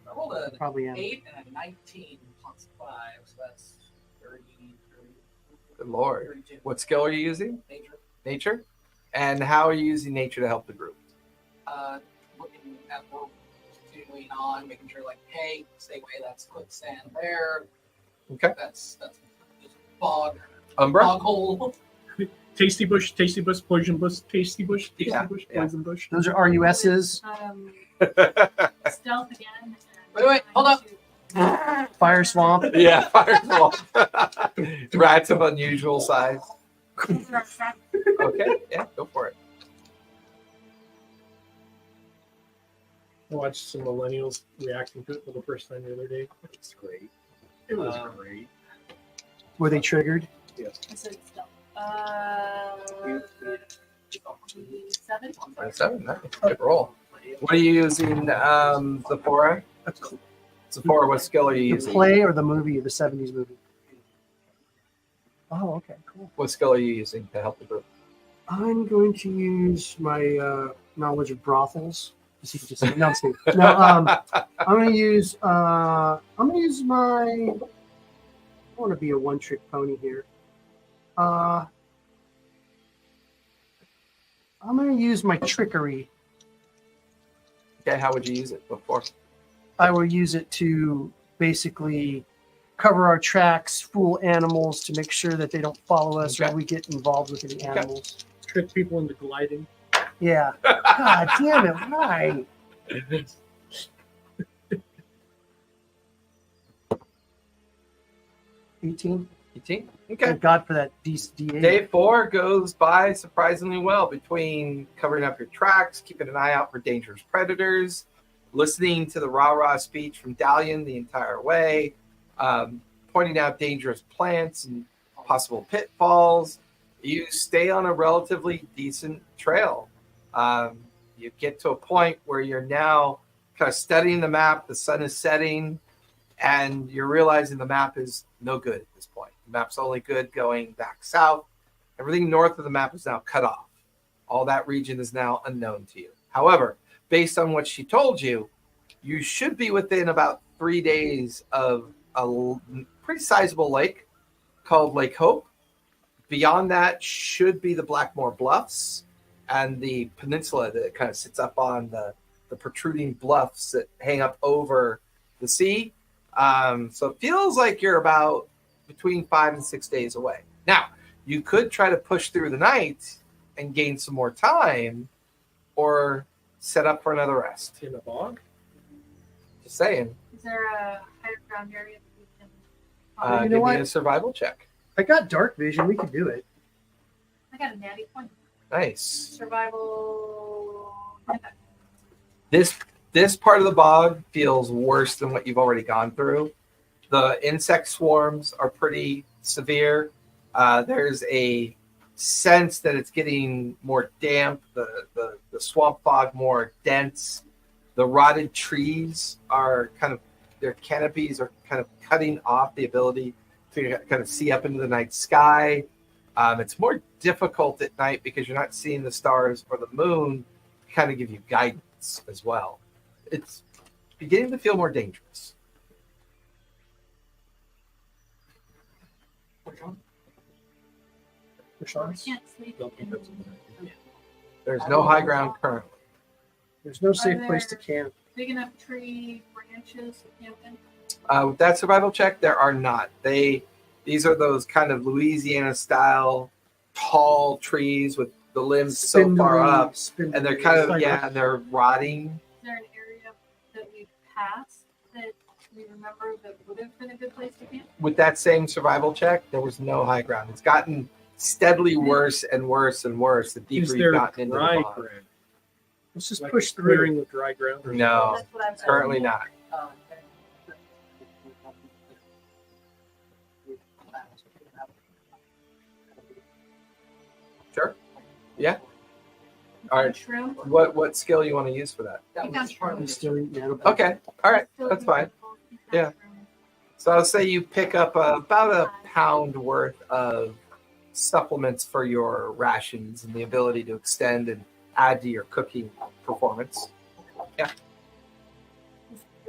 E: I rolled an
A: Probably am.
E: 8 and a 19 plus 5, so that's 30,
D: Good Lord.
E: 32.
D: What skill are you using?
E: Nature.
D: Nature? And how are you using nature to help the group?
E: Looking at what we're continuing on, making sure, like, hey, stay away, that's quicksand there.
D: Okay.
E: That's just bog
D: Umbra?
E: hole.
B: Tasty bush, poison bush, tasty bush,
D: Yeah,
B: bush,
D: yeah.
B: poison bush.
A: Those are RUSs.
C: Stealth again. And
E: Wait, hold up.
A: Fire swamp.
D: Yeah, fireball. Rats of unusual size. Okay, yeah, go for it.
B: I watched some millennials reacting to it for the first time the other day. It's great. It was great.
A: Were they triggered?
C: I said stealth. 7.
D: 27, nice. Good roll. What are you using, Sephora? Sephora, what skill are you
A: The
D: using?
A: play or the movie, the 70s movie? Oh, okay, cool.
D: What skill are you using to help the group?
A: I'm going to use my knowledge of brothels. No, I'm kidding. No, I'm going to use my. I want to be a one-trick pony here. I'm going to use my trickery.
D: Okay, how would you use it before?
A: I will use it to basically cover our tracks, fool animals to make sure that they don't follow us
D: Okay.
A: or we get involved with any animals.
B: Trick people into gliding.
A: Yeah. God damn it! Why? $18.
D: 18? Okay.
A: Thank God for that D8.
D: Day 4 goes by surprisingly well between covering up your tracks, keeping an eye out for dangerous predators, listening to the rah-rah speech from Dalian the entire way, pointing out dangerous plants and possible pitfalls. You stay on a relatively decent trail. You get to a point where you're now kind of studying the map, the sun is setting, and you're realizing the map is no good at this point. The map's only good going back south. Everything north of the map is now cut off. All that region is now unknown to you. However, based on what she told you, you should be within about 3 days of a pretty sizable lake called Lake Hope. Beyond that should be the Blackmoor Bluffs and the peninsula that kind of sits up on the protruding bluffs that hang up over the sea. So it feels like you're about between 5 and 6 days away. Now, you could try to push through the night and gain some more time, or set up for another rest.
B: In a bog?
D: Just saying.
C: Is there a higher ground area that we can?
A: You know
D: Give
A: what?
D: me a survival check.
A: I got dark vision. We could do it.
C: I got a natty 20.
D: Nice.
C: Survival.
D: This part of the bog feels worse than what you've already gone through. The insect swarms are pretty severe. There's a sense that it's getting more damp, the swamp fog more dense. The rotted trees are their canopies are kind of cutting off the ability to kind of see up into the night sky. It's more difficult at night because you're not seeing the stars or the moon kind of give you guidance as well. It's beginning to feel more dangerous.
C: I can't sleep.
B: Don't think that's
D: There's no high ground currently.
A: There's no safe
C: there-
A: place to camp.
C: Big enough tree branches to camp in.
D: With that survival check, there are not. These are those kind of Louisiana style tall trees with the limbs so far up, and they're kind of and they're rotting.
C: Is there an area that we passed that we remember that would have been a good place to camp?
D: With that same survival check, there was no high ground. It's gotten steadily worse and worse and worse the deeper
B: Is
D: you've
B: there
D: gotten into the
B: dry
D: bog.
B: ground?
A: Let's just
B: Like
A: push through.
B: clearing the dry ground? or
D: No,
C: That's what I'm saying.
D: currently not. Sure. Yeah. All right.
C: Shroom.
D: What skill you want to use for that?
E: That was part of
A: I'm
E: the
A: still eating edible.
D: Okay. All right. That's fine. Yeah. So I'll say you pick up about a pound worth of supplements for your rations and the ability to extend and add to your cooking performance.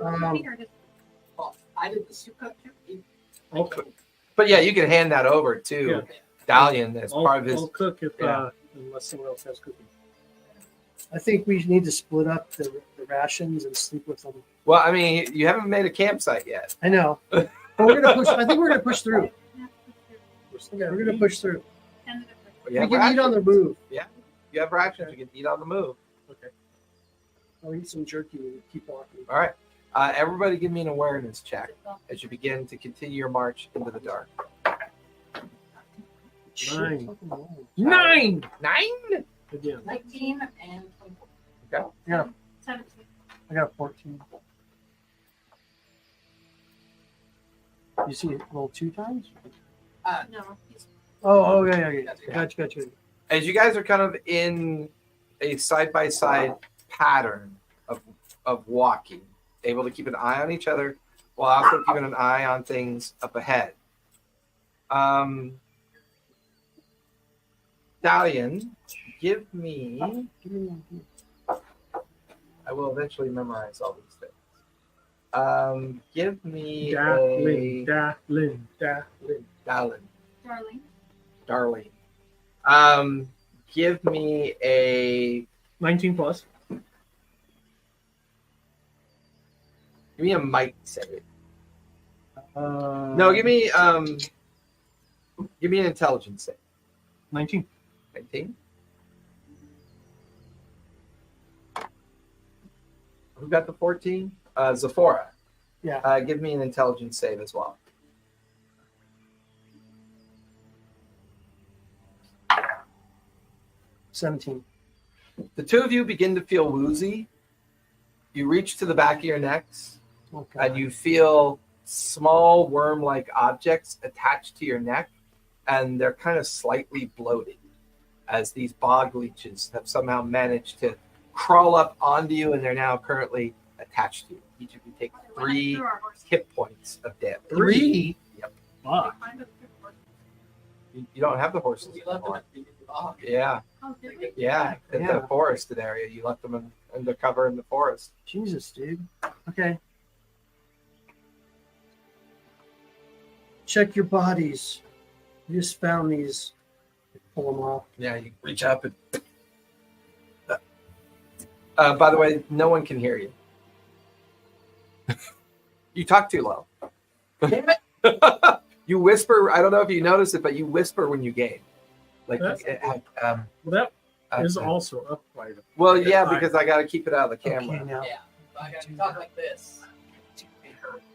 E: Oh, I did the soup cook too.
B: I'll cook.
D: But yeah, you can hand that over to Dalian as part of his.
B: I'll cook if,
D: Yeah.
B: unless someone else has cooking.
A: I think we need to split up the rations and sleep with them.
D: Well, I mean, you haven't made a campsite yet.
A: I know. But we're gonna push. I think we're gonna push through. We're gonna push through.
D: You
A: We
D: have
A: can eat on the
D: rations.
A: move.
D: You have rations. You can eat on the move.
B: Okay.
A: I'll eat some jerky and keep walking.
D: All right. Everybody, give me an awareness check as you begin to continue your march into the dark.
B: 9.
A: Fucking roll.
B: 9.
D: 9.
B: Again.
C: 19 and 24.
D: Okay.
A: Yeah,
C: 17.
A: I got a 14. You see it roll 2 times?
C: No. He's,
A: Oh, yeah. Gotcha.
D: As you guys are kind of in a side-by-side pattern of walking, able to keep an eye on each other while also keeping an eye on things up ahead. Dalian, give me. I will eventually memorize all these things. Give me
B: Darling.
C: darling.
D: Darling. Give me a
B: 19 plus.
D: Give me a might save.
A: No,
D: No, give me an intelligence save.
B: 19.
D: 19. Who got the 14? Zephora.
A: Yeah.
D: Give me an intelligence save as well.
A: $17.
D: The two of you begin to feel woozy. You reach to the back of your necks
A: Okay.
D: and you feel small worm-like objects attached to your neck, and they're kind of slightly bloated as these bog leeches have somehow managed to crawl up onto you, and they're now currently attached to you. Each of you take 3 hit points of damage.
A: 3?
D: Yep.
B: Fuck.
D: You don't have the horses
E: We left
D: anymore.
E: it at the bog.
D: Yeah,
C: Oh, did we?
D: yeah. In
A: Yeah.
D: the forested area, you left them under cover in the forest.
A: Jesus, dude. Okay. Check your bodies. You just found these. Pull them off.
D: Yeah, you reach up and. By the way, no one can hear you. You talk too low.
E: Damn it.
D: You whisper. I don't know if you notice it, but you whisper when you game. Like,
B: That's- Well, that is also up by the.
D: well, yeah, because I got to keep it out of the camera.
A: Okay, now.
E: Yeah. I got to talk like this.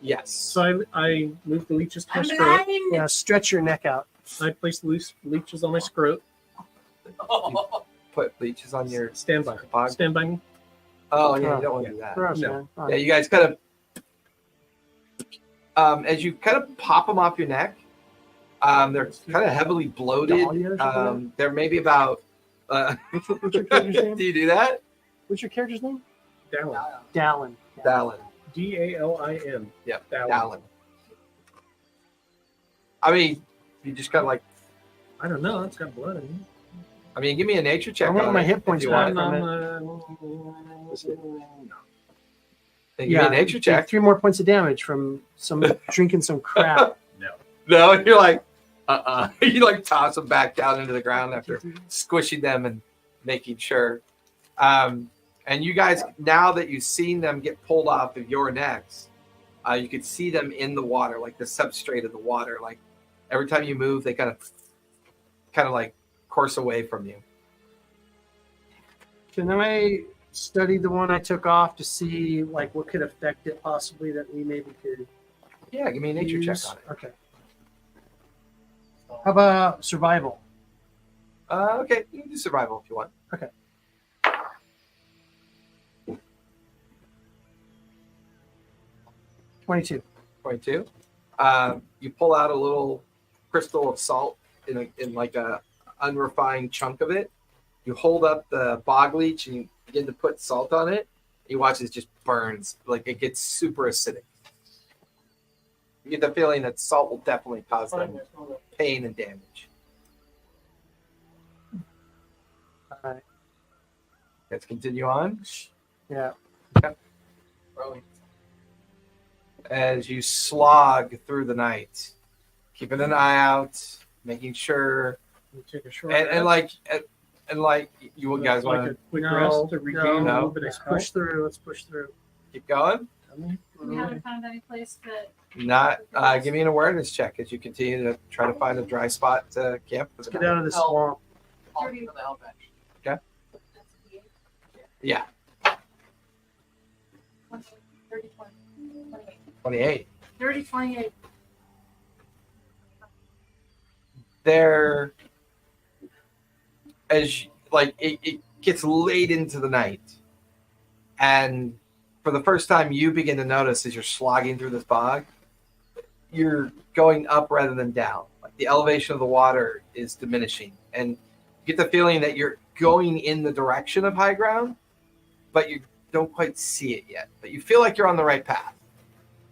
D: Yes.
B: So I moved the leeches to my
C: I'm
B: scrot.
C: lying.
A: Yeah, stretch your neck out.
B: I placed loose leeches on my scrot.
D: Put leeches on your.
B: Stand by.
D: Bog.
B: Stand by me.
D: Oh yeah, you don't want to do that.
A: Gross,
B: No.
A: man. All
D: Yeah,
A: right.
D: you guys kind of. As you kind of pop them off your neck, they're kind of heavily bloated.
A: Dahlia or something?
D: They're maybe about.
A: What's your character's name?
D: Do you do that?
A: What's your character's name?
B: Dallin.
A: Dallin.
D: Dallin.
B: Dalin.
D: Yep.
B: Dallin.
D: Dallin. I mean, you just kind of like.
B: I don't know. It's got blood in it.
D: I mean, give me a nature check.
A: I want
D: on
A: my
D: it
A: hit
D: if
A: points
D: you
A: back.
D: want. Give me
A: Yeah,
D: a nature
A: take
D: check.
A: 3 more points of damage from some drinking some crap.
D: No, you're like, you like toss them back down into the ground after squishing them and making sure. And you guys, now that you've seen them get pulled off of your necks, you could see them in the water, like the substrate of the water. Like every time you move, they kind of like course away from you.
A: Can I study the one I took off to see like what could affect it possibly that we maybe could
D: Yeah, give me a nature
A: use?
D: check on it.
A: Okay. How about survival?
D: Okay, you can do survival if you want.
A: Okay. $22.
D: 22. You pull out a little crystal of salt in like a unrefined chunk of it. You hold up the bog leech and you begin to put salt on it. You watch it just burns, like it gets super acidic. You get the feeling that salt will definitely cause them pain and damage.
A: All right.
D: Let's continue on.
A: Yeah.
E: Growing.
D: As you slog through the night, keeping an eye out, making sure,
B: You take a short
D: and
B: rest.
D: like you guys
B: like
D: want
B: a quick
A: No,
B: rest to regain a
D: no.
B: little bit of
A: Let's
B: health.
A: push through. Let's push through.
D: to keep going?
C: We haven't found any place that.
D: Not give me an awareness check as you continue to try to find a dry spot to camp for
A: Let's
D: the
A: get
D: night.
A: out of this swamp.
C: 30.
E: for the help action.
D: Yeah,
C: 30, 20, 28.
D: 28.
C: 30, 28.
D: There, as like it gets late into the night, and for the first time you begin to notice as you're slogging through this bog, you're going up rather than down. Like the elevation of the water is diminishing, and you get the feeling that you're going in the direction of high ground, but you don't quite see it yet. But you feel like you're on the right path.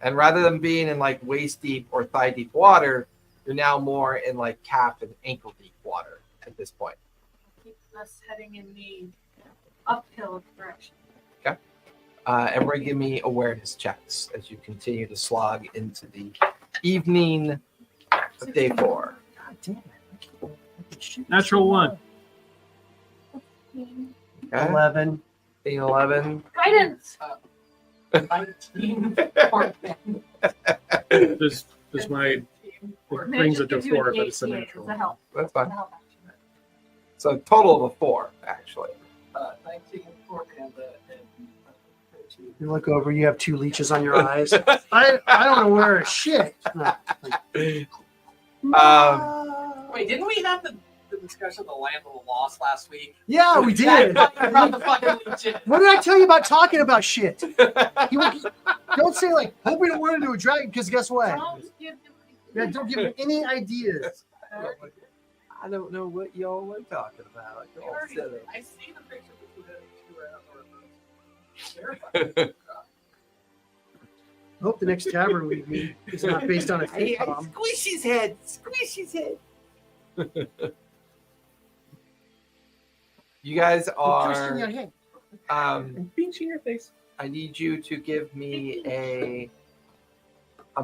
D: And rather than being in like waist deep or thigh deep water, you're now more in like calf and ankle deep water at this point.
C: Keep us heading in the uphill direction.
D: And we're going to give me awareness checks as you continue to slog into the evening of day 4.
A: God damn it.
B: Natural 1.
D: Okay?
A: 11.
D: 11.
C: Guidance.
E: 19.
B: Does my it brings it to 4, but it's a natural.
C: It's a help.
D: That's
C: It's a
D: fine.
C: help action.
D: So total of a 4, actually.
E: 19 for and 13.
A: You look over, you have 2 leeches on your eyes. I don't know where shit.
E: Wait, didn't we have the discussion of the land of the lost last week?
A: Yeah, we did.
E: About the fucking leeches.
A: What did I tell you about talking about shit? Don't say like, hope we don't run into a dragon, because guess what?
C: Don't give him
A: Yeah, don't give me any ideas.
D: I don't know what y'all were talking about.
E: You
D: Y'all
E: already-
D: said it.
E: I see the picture of the two terrifying.
A: I hope the next tavern we meet is not based on a fake bomb.
D: Squish his head. Squish his head. You guys
A: Twisting your
D: are.
A: head.
B: And pinching your face.
D: I need you to give me a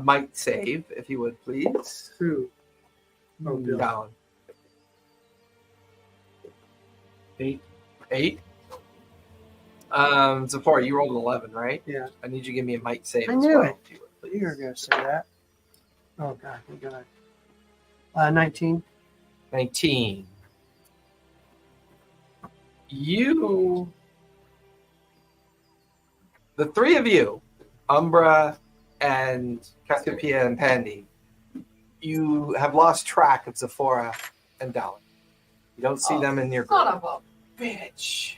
D: might save, if you would, please.
A: Who? Oh, Bill.
D: Down.
B: 8.
D: 8. Zafora, you rolled an 11, right?
A: Yeah.
D: I need you to give me a might save.
A: I
D: as
A: knew
D: well,
A: it.
D: if you would, please.
A: You were going to say that. Oh, God. Thank God. 19.
D: 19. You, the 3 of you, Umbra and Cassiopeia and Pandy, you have lost track of Zafora and Dallin. You don't see them in your
E: Son
D: group.
E: of a bitch.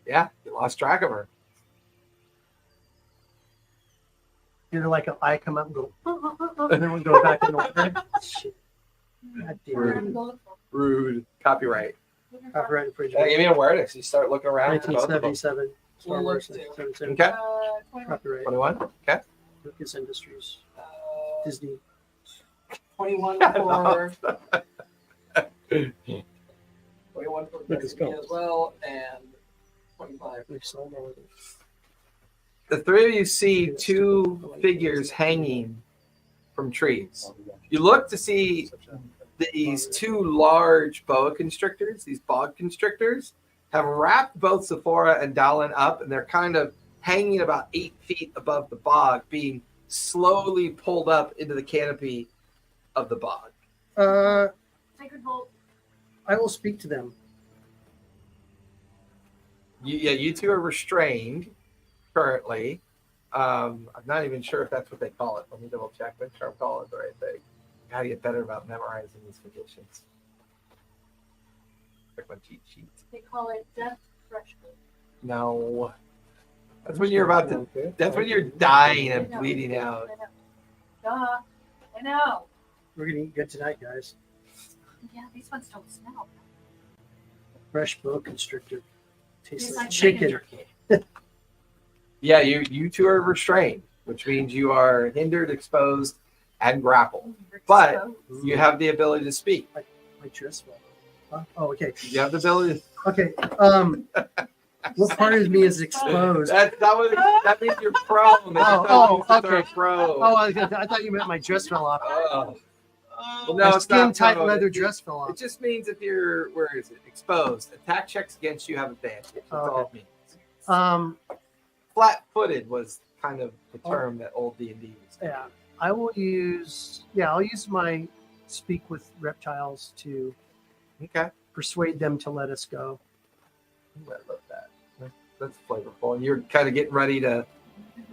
D: Yeah, you lost track of her.
A: You're like I come up and go, and then we go back in the shit. God damn it.
D: Rude. Copyright.
A: Copyright infringement.
D: Yeah, give me awareness. You start looking around. at both of them.
A: 1977. Star
E: We'll
A: Wars.
E: look too.
A: 77.
D: Okay.
C: 21.
A: Copyright.
D: 21. Okay.
A: Lucas Industries.
E: Uh,
A: Disney.
E: 21 for 21 for
B: Lucas
E: Cassiopeia
B: Films.
E: as well, and 25.
A: We've sold all of it.
D: The 3 of you see 2 figures hanging from trees. You look to see these 2 large boa constrictors, these bog constrictors, have wrapped both Sephora and Dallin up, and they're kind of hanging about 8 feet above the bog, being slowly pulled up into the canopy of the bog.
C: Sacred Bolt.
A: I will speak to them.
D: You 2 are restrained currently. I'm not even sure if that's what they call it. Let me double check, make sure I'm calling it the right thing. Gotta get better about memorizing these conditions. Check my cheat sheets.
C: They call it Death Threshold.
D: No. That's when you're about to. That's when you're dying and bleeding out.
C: I know. Duh. I know.
A: We're going to eat good tonight, guys.
C: Yeah, these ones don't smell.
A: Fresh boa constrictor. Tastes
C: Tastes
A: like
C: like
A: chicken.
D: Yeah, you 2 are restrained, which means you are hindered, exposed, and grappled. But you have the ability to speak.
A: My dress well. Huh? Oh, okay.
D: You have the ability.
A: Okay. What part of me is exposed?
D: That means you're prone.
A: Okay.
D: Prone.
A: Oh, I thought you meant my dress fell off.
D: Oh. Well,
A: My
D: no, it's
A: skin
D: not
A: tight
D: prone.
A: leather dress fell
D: It
A: off.
D: just means if you're, where is it? Exposed. Attack checks against you have advantage. That's all it means. Flat-footed was kind of the term that old D&D used.
A: Yeah. I will use. Yeah, I'll use my speak with reptiles to
D: Okay.
A: persuade them to let us go.
D: Ooh, I love that. That's flavorful. And you're kind of getting ready to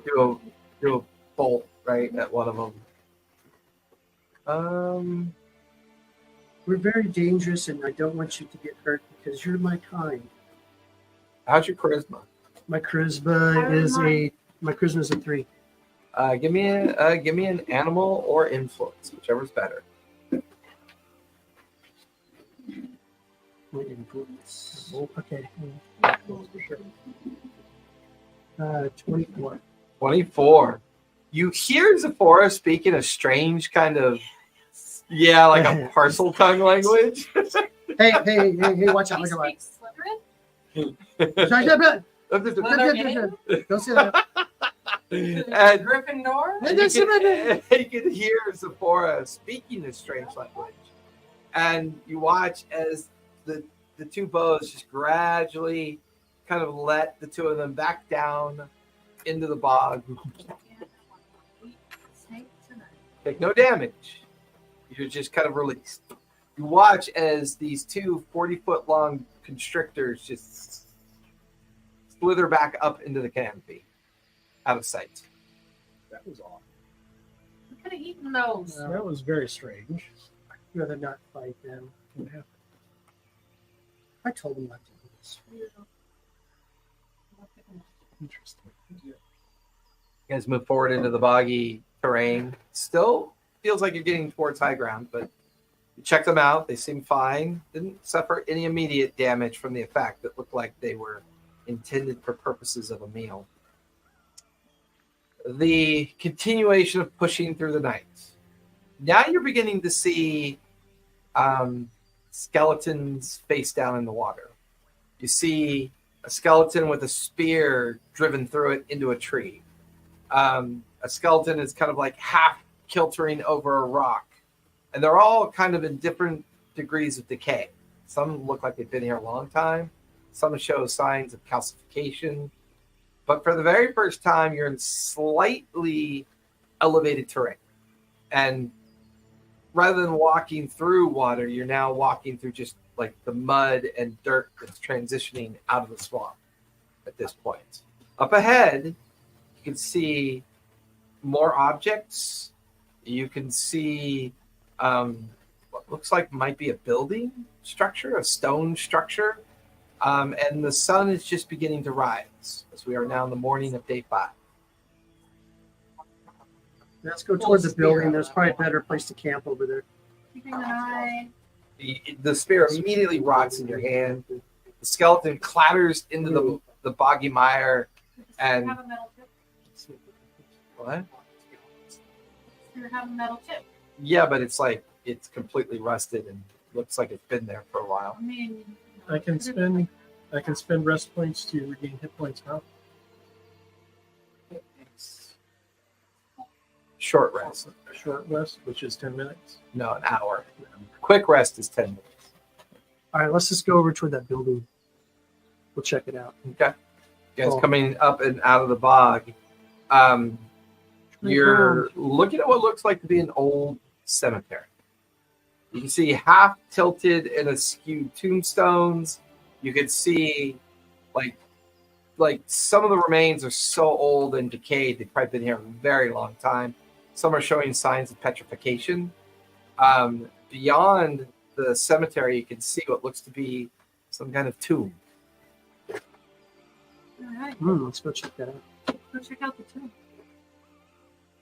D: do a bolt right at one of them.
A: We're very dangerous, and I don't want you to get hurt because you're my kind.
D: How's your charisma?
A: My charisma is a 3.
D: Give me an animal or influence, whichever's better.
A: My influence. Okay. 24.
D: 24. You hear Zephora speaking a strange kind of, like a parcel tongue language.
A: Hey, watch out.
C: He
A: Look at
C: speaks Slytherin?
A: Don't say that.
D: And
E: Gryffindor?
D: you can hear Zephora speaking this strange language. And you watch as the two bows just gradually kind of let the two of them back down into the bog. Take no damage. You're just kind of released. You watch as these two 40-foot long constrictors just slither back up into the canopy, out of sight.
B: That was off.
C: We could have eaten those.
B: That was very strange.
A: I'd rather not fight them.
B: What happened?
A: I told them not to do this.
B: Interesting.
D: You guys move forward into the boggy terrain. Still feels like you're getting towards high ground, but you check them out. They seem fine. Didn't suffer any immediate damage from the effect that looked like they were intended for purposes of a meal. The continuation of pushing through the night. Now you're beginning to see skeletons face down in the water. You see a skeleton with a spear driven through it into a tree. A skeleton is kind of like half kiltering over a rock. And they're all kind of in different degrees of decay. Some look like they've been here a long time. Some show signs of calcification. But for the very first time, you're in slightly elevated terrain. And rather than walking through water, you're now walking through just like the mud and dirt that's transitioning out of the swamp at this point. Up ahead, you can see more objects. You can see what looks like might be a building structure, a stone structure. And the sun is just beginning to rise as we are now in the morning of day 5.
A: Let's go towards the building. There's probably a better place to camp over there.
C: Keeping an eye.
D: The spear immediately rocks in your hand. The skeleton clatters into the boggy mire. And
C: Have a metal tip.
D: what?
C: You have a metal tip.
D: Yeah, but it's like it's completely rusted and looks like it's been there for a while.
C: I mean,
B: I can spend rest points to regain hit points now.
D: Short rest.
B: Short rest, which is 10 minutes.
D: No, an hour. Quick rest is 10 minutes.
A: All right, let's just go over toward that building. We'll check it out.
D: Okay. You guys
A: Cool.
D: coming up and out of the bog. You're looking at what looks like to be an old cemetery. You can see half tilted and askew tombstones. You can see like some of the remains are so old and decayed, they've probably been here a very long time. Some are showing signs of petrification. Beyond the cemetery, you can see what looks to be some kind of tomb.
C: all right.
A: Let's go check that out.
C: Go check out the tomb.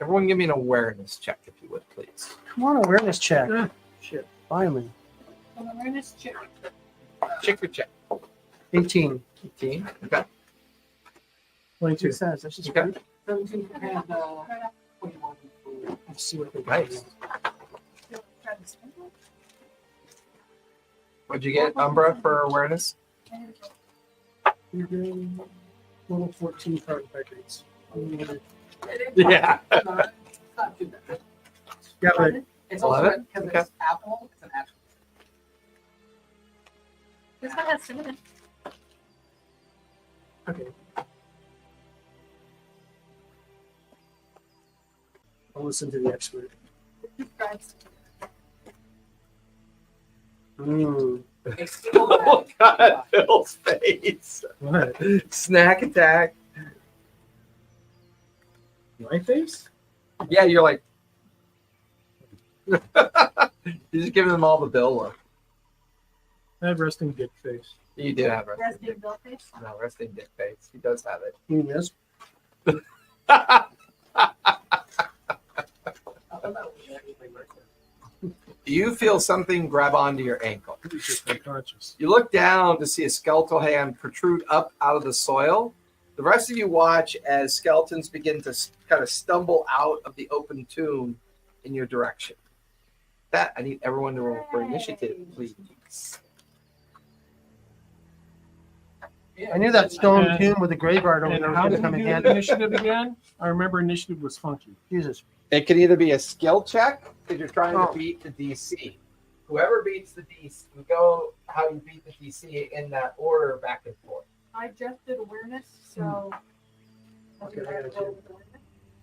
D: Everyone give me an awareness check, if you would, please.
A: Come on, awareness check.
B: Ah.
A: Shit, finally.
C: An awareness check.
D: Check your check.
A: 18.
D: 18. Okay.
B: 22.
A: It says that's just
D: Okay.
A: good.
E: 17 and 21.
A: Let's see what they
D: Nice. What'd you get, Umbra, for awareness?
A: You're doing level 14 carbohydrates.
D: Yeah.
E: It's not too bad.
A: Yeah, but
E: It's also
D: 11?
E: because
D: Okay.
E: it's apple. It's an actual.
C: This one has cinnamon.
A: okay. I'll listen to the expert.
C: Describes.
D: Oh God, Phil's face.
B: What?
D: Snack attack.
B: My face?
D: Yeah, you're like. You're just giving them all the Bill look.
B: I have resting dick face.
D: You do have resting
C: Resting
D: dick.
C: Bill face.
D: No, resting dick face. He does have it.
A: You miss?
D: You feel something grab onto your ankle.
B: He's just unconscious.
D: You look down to see a skeletal hand protrude up out of the soil. The rest of you watch as skeletons begin to kind of stumble out of the open tomb in your direction. That I need everyone to roll for initiative, please.
A: I knew that stone tomb with the graveyard over
B: And
A: there was
B: how
A: going to
B: did
A: come
B: we
A: in
B: do
A: handy.
B: initiative again? I remember initiative was funky.
A: Jesus.
D: It can either be a skill check if you're trying
A: Oh.
D: to beat the DC. Whoever beats the DC, we go how you beat the DC in that order back and forth.
C: I just did awareness, so.
A: Okay, I got it too.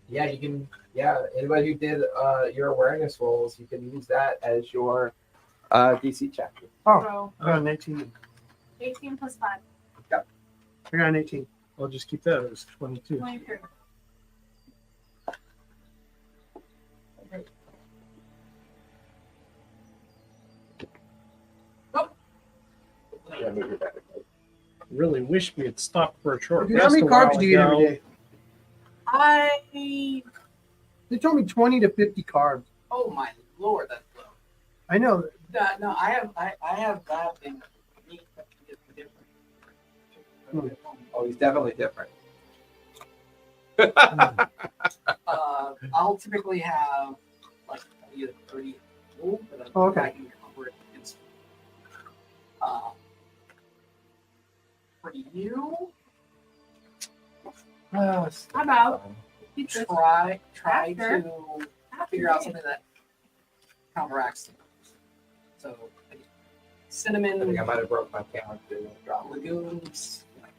D: Yeah, you can. Yeah, anybody who did your awareness rolls, you can use that as your DC check.
A: Oh,
C: So
A: I got an 18.
C: 18 plus 5,
A: I got an 18.
B: I'll just keep that. It was 22.
C: 23.
D: Yeah, move your back.
B: Really wish we had stopped for a short
A: Dude, how
B: rest
A: many
B: a while
A: carbs do you eat every
B: ago.
A: day?
E: I.
A: They told me 20 to 50 carbs.
E: Oh my lord, that's low.
A: I know.
E: No, I have that thing. Meat is different.
D: Oh, he's definitely different.
E: I'll typically have like either 30 full, but
A: Oh, okay.
E: I can cover it against. For you,
C: How about keep this
E: try
C: After.
E: to figure out something that counteracts them. So, like,
D: I
E: cinnamon,
D: think I might have broke my count too.
E: legumes, like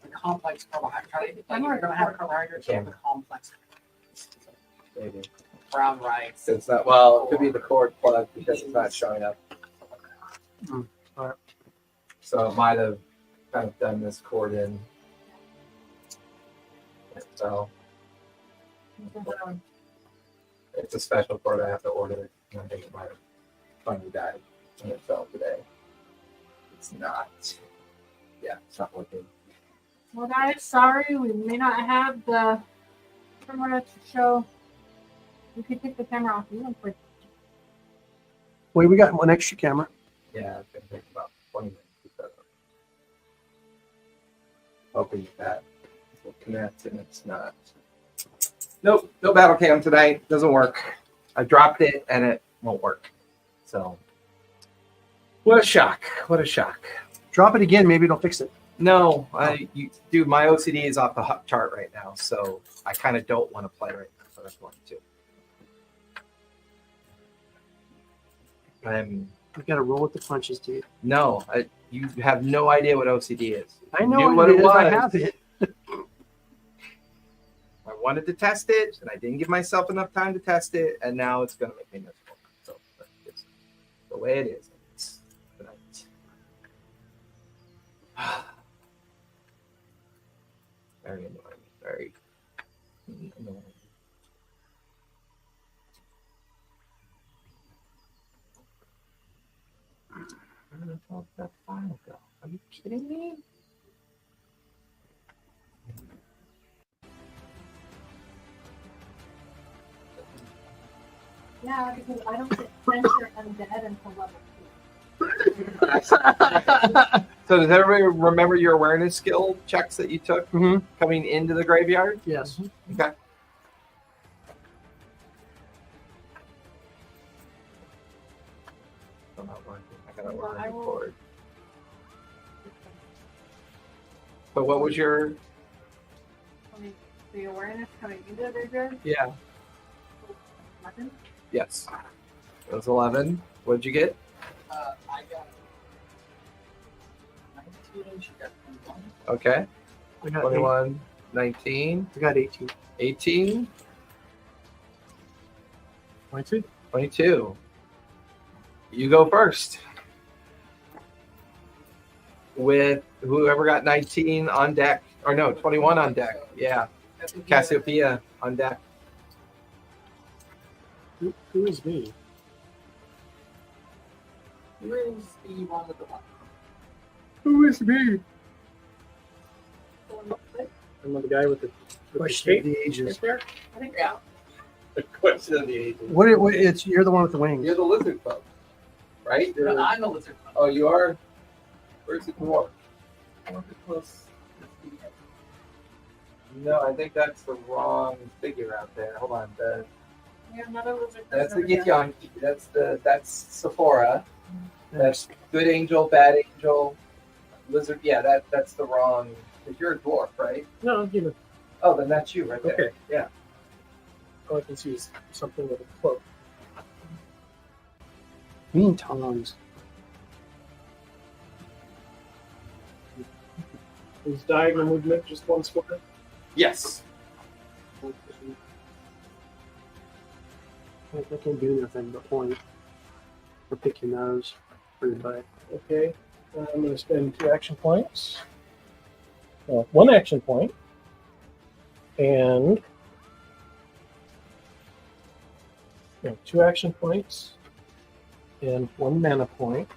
E: the complex carbohydrate.
C: I'm
E: Like, you're gonna have carbohydrates,
D: Yeah.
E: the complex
D: Maybe.
E: brown rice.
D: It's not, well, it could be the cord plug because it's not showing up.
A: Alright.
D: So it might have kind of done this cord in. So it's a special cord I have to order. And I think it might have finally died when it fell today. It's not. Yeah, it's not working.
C: Well, guys, sorry, we may not have the camera to show. You could take the camera off you and put.
A: Wait, we got one extra camera.
D: Yeah, it's going to take about 20 minutes to set up. Hoping that will connect and it's not. Nope, no battle cam tonight. Doesn't work. I dropped it and it won't work. So, what a shock. What a shock.
A: Drop it again. Maybe it'll fix it.
D: No, dude, my OCD is off the chart right now. So, I kind of don't want to play right now. So, that's going to.
A: We got to roll with the punches, dude.
D: No, you have no idea what OCD is.
A: I know
D: Knew
A: what it is. I
D: was.
A: have it.
D: I wanted to test it, and I didn't give myself enough time to test it, and now it's going to make me miserable. So that's just the way it is. It's tonight. Very annoying. Very annoying. Where the fuck did that file go? Are you kidding me?
C: Yeah, because I don't get censor undead until level 2.
D: So does everybody remember your awareness skill checks that you took
A: Mhm.
D: coming into the graveyard?
A: Yes.
D: Okay. I'm not working. I gotta
C: Well,
D: work
C: I
D: on
C: will-
D: record. So what was your?
C: The awareness coming into the graveyard.
D: Yeah.
C: 11.
D: Yes. It was 11. What did you get?
E: I got 19. She got 21.
D: Okay.
A: I got
D: 21, 19,
A: 8. I got 18.
D: 18,
B: 22.
D: 22. You go first. with whoever got 19 on deck, or no, 21 on deck. Yeah, Cassiopeia on deck.
B: Who is me?
E: Who is the one with the one?
B: Who is me? I'm the guy with the
A: Question of
B: cape
A: the ages.
B: right there.
E: I think yeah.
D: The question of the ages.
A: What it's you're the one with the wings.
D: You're the lizard folk, right?
E: No, I'm the lizard.
D: Oh, you are? Where's the dwarf?
E: I want to close.
D: No, I think that's the wrong figure out there. Hold on.
C: We have another lizard.
D: That's the
C: over there.
D: Githyanki. That's Sephora. That's good angel, bad angel, lizard. Yeah, that's the wrong. Because you're a dwarf, right?
B: No, I'm human.
D: Oh, then that's you right there.
B: Okay.
D: Yeah.
B: All I can see is something with a cloak.
A: Mean tongs.
B: Is diagonal movement just one square?
D: Yes.
A: I can't do nothing but point. Or pick your nose for your butt.
B: Okay. I'm going to spend 2 action points. Well, 1 action point. And 2 action points. And 1 mana point.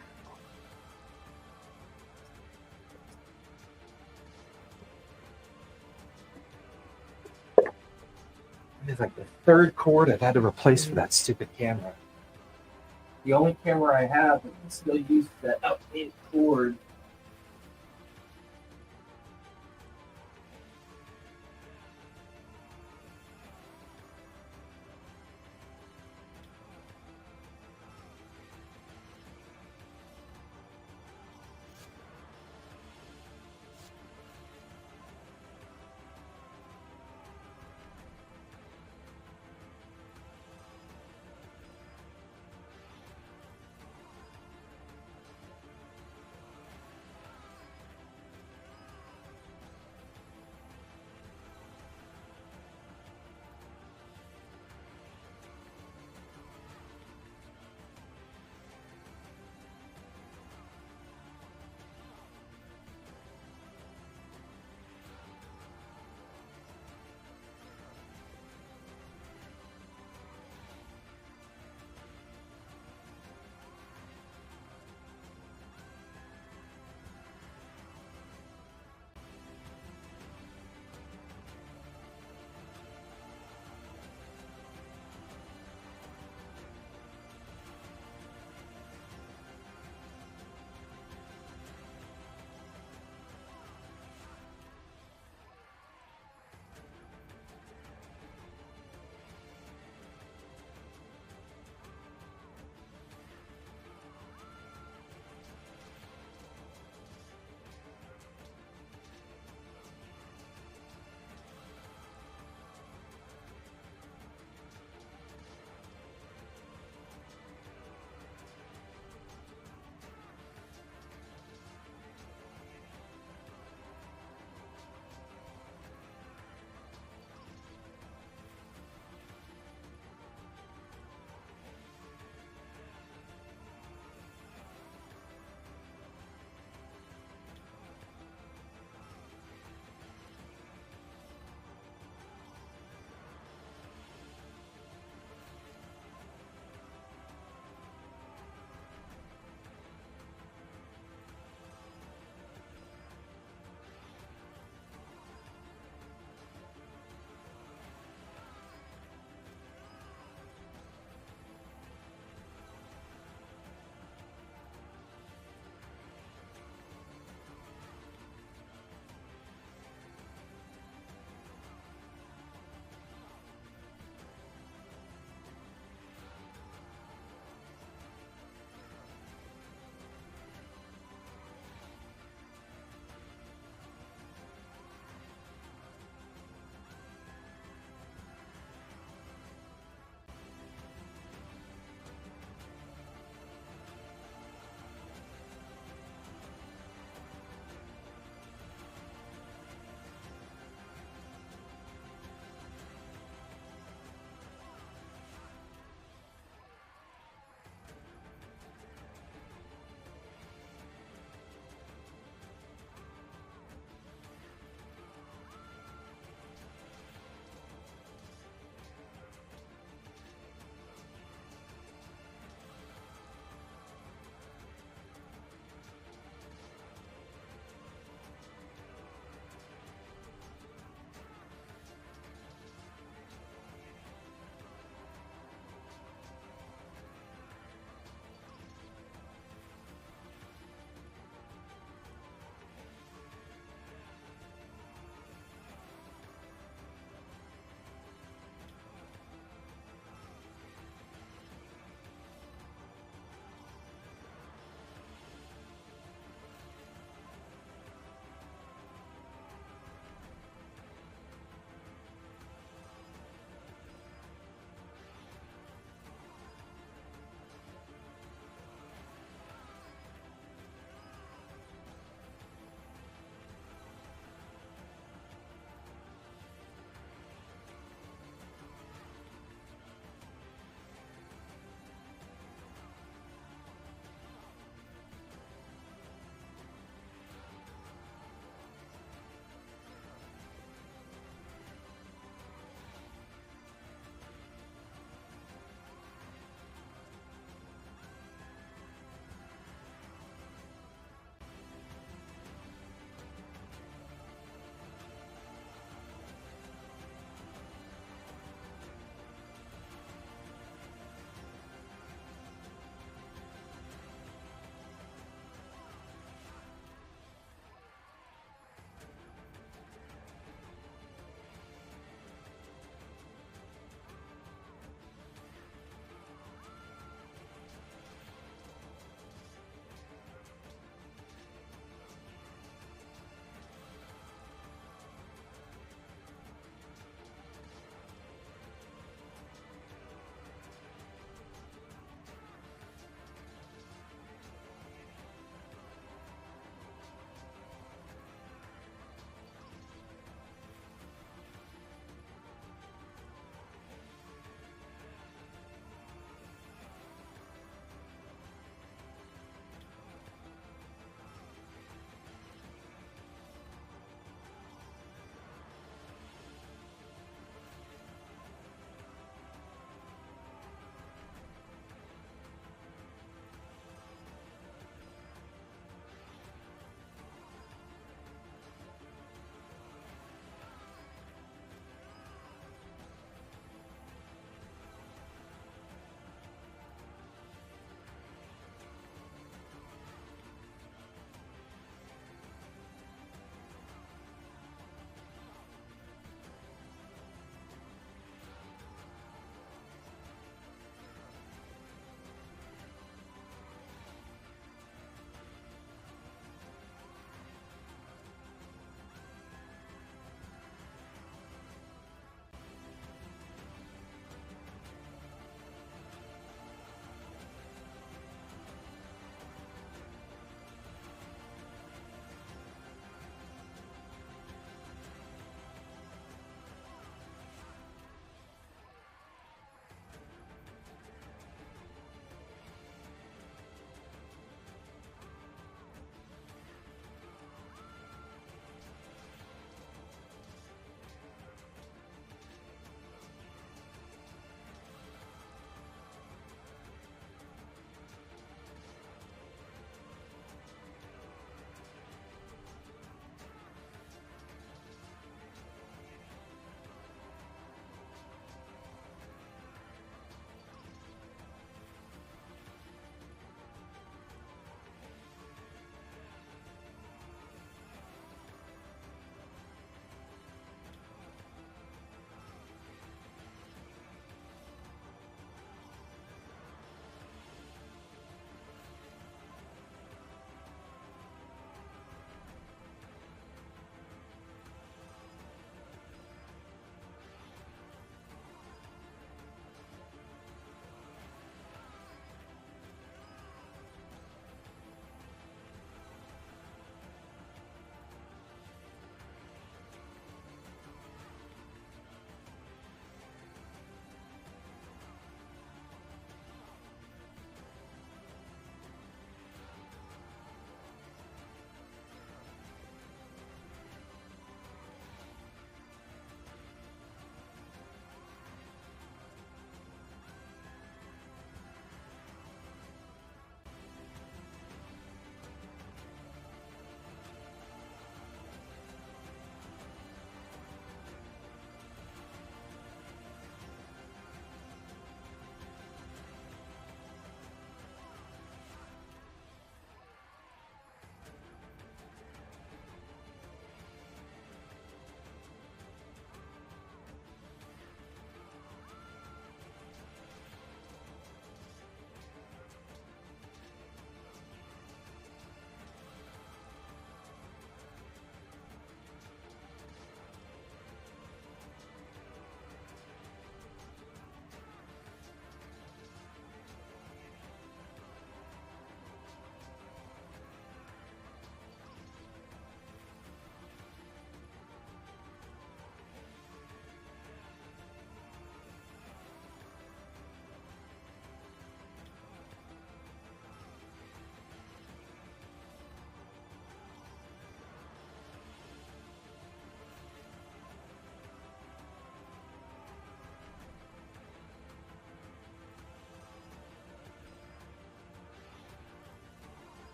D: It's like the third cord I've had to replace for that stupid camera. The only camera I have that can still use that outdated cord